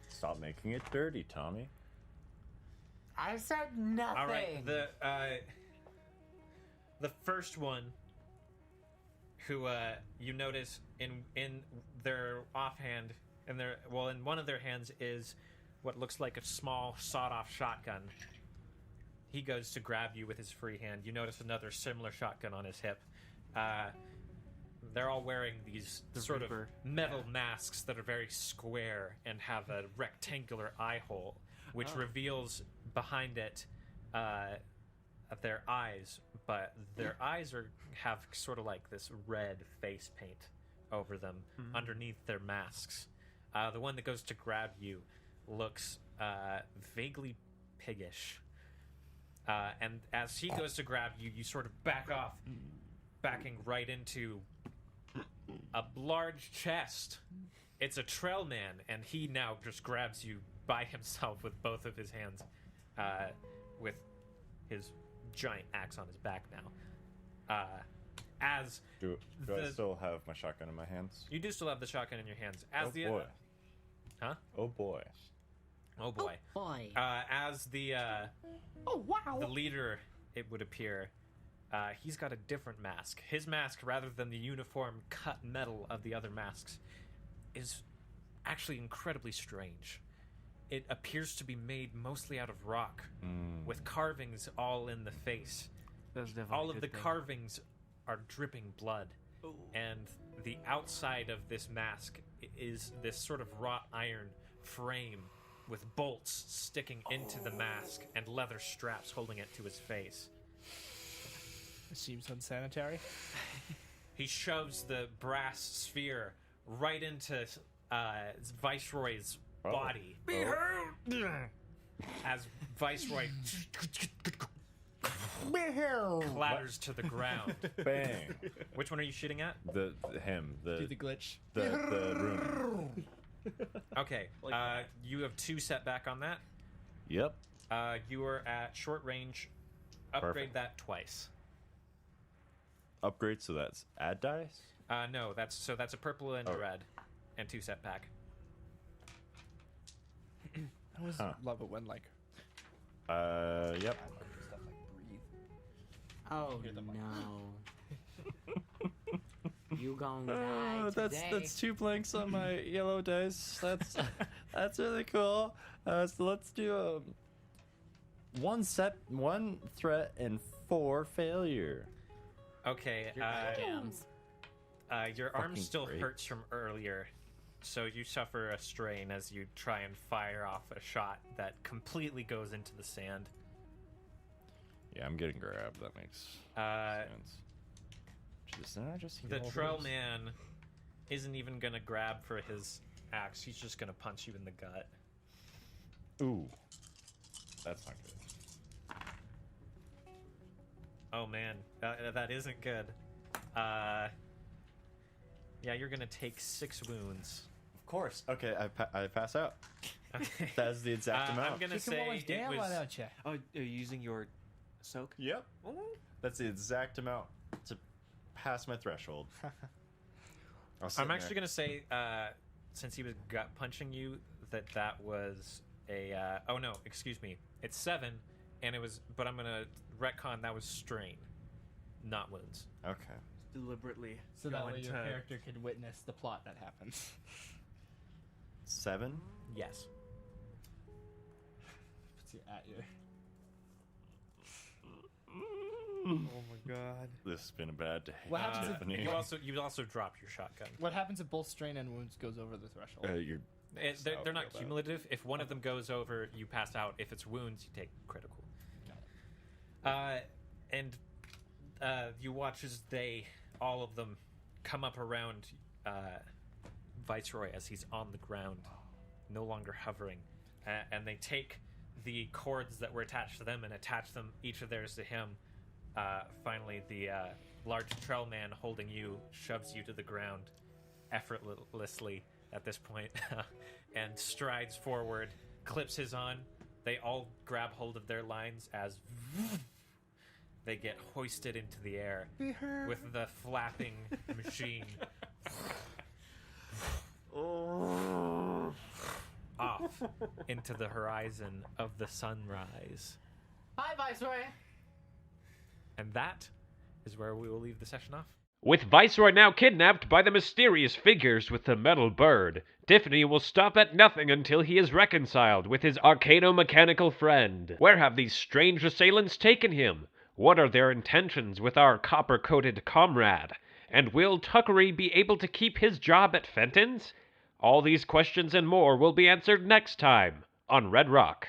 Stop making it dirty, Tommy. I said nothing. All right, the first one, who you notice in their offhand, in one of their hands is what looks like a small sawed-off shotgun. He goes to grab you with his free hand. You notice another similar shotgun on his hip. They're all wearing these sort Reaper. of metal masks that are very square and have a rectangular eye hole, which reveals behind it their eyes, but their eyes have sort of like this red face paint over them underneath their masks. The one that goes to grab you looks vaguely piggish. And as he goes to grab you, you sort of back off, backing right into a large chest. It's a trail man, and he now just grabs you by himself with both of his hands, with his giant axe on his back now. As Do I The- still have my shotgun in my hands? you do still have the shotgun in your hands. As Oh the boy. Huh? Oh boy. Oh boy. Boy. As the Oh wow. the leader, it would appear, he's got a different mask. His mask, rather than the uniform cut metal of the other masks, is actually incredibly strange. It appears to be made mostly out of rock, with carvings all in the face. That's definitely All a of good the thing. carvings are dripping blood. And the outside of this mask is this sort of wrought iron frame with bolts sticking into the mask and leather straps holding it to his face. It seems unsanitary. He shoves the brass sphere right into Viceroy's body. As Viceroy clatters to the ground. Bang. Which one are you shooting at? The Do the glitch. room. Okay, you have 2 setback on that. Yep. You are at short range. Upgrade Perfect. that twice. Upgrade, so that's add dice? No, that's a purple and a red, and 2 setback. I always love it when like Yep. stuff like breathe. Oh Hear them. no. You gonna die today. That's 2 blanks on my yellow dice. That's really cool. So let's do 1 threat and 4 failure. Okay, your arm Fucking still great. hurts from earlier, so you suffer a strain as you try and fire off a shot that completely goes into the sand. Yeah, I'm getting grabbed. That makes sense. Jeez, didn't I just The heal trail those? man isn't even gonna grab for his axe. He's just gonna punch you in the gut. Ooh, that's not good. Oh man, that isn't good. Yeah, you're gonna take 6 wounds. Of course. Okay, I pass out. Okay. That's the exact amount. I'm gonna Kick him while he's say it down, why was. don't you? Oh, are you using your soak? Yep. That's the exact amount to pass my threshold. I'm actually gonna say, since he was gut punching you, that was a. Oh no, excuse me. It's 7, and it was. But I'm gonna retcon that was strain, not wounds. Okay. Deliberately. So that way going your to- character can witness the plot that happens. 7. Yes. Puts you at your. Oh my god. This has been a bad day. What happens if- Tiffany. You also drop your shotgun. What happens if both strain and wounds goes over the threshold? You're They're not cumulative. If one of them goes over, you pass out. If it's wounds, you take critical. And you watch as all of them, come up around Viceroy as he's on the ground, no longer hovering, and they take the cords that were attached to them and attach them, each of theirs to him. Finally, the large trail man holding you shoves you to the ground effortlessly at this point and strides forward, clips his on. They all grab hold of their lines as they get hoisted into the air with the flapping machine off into the horizon of the sunrise. Bye, Viceroy. And that is where we will leave the session off. With Viceroy now kidnapped by the mysterious figures with the metal bird, Tiffany will stop at nothing until he is reconciled with his arcano-mechanical friend. Where have these strange assailants taken him? What are their intentions with our copper-coated comrade? And will Tuckery be able to keep his job at Fenton's? All these questions and more will be answered next time on Red Rock.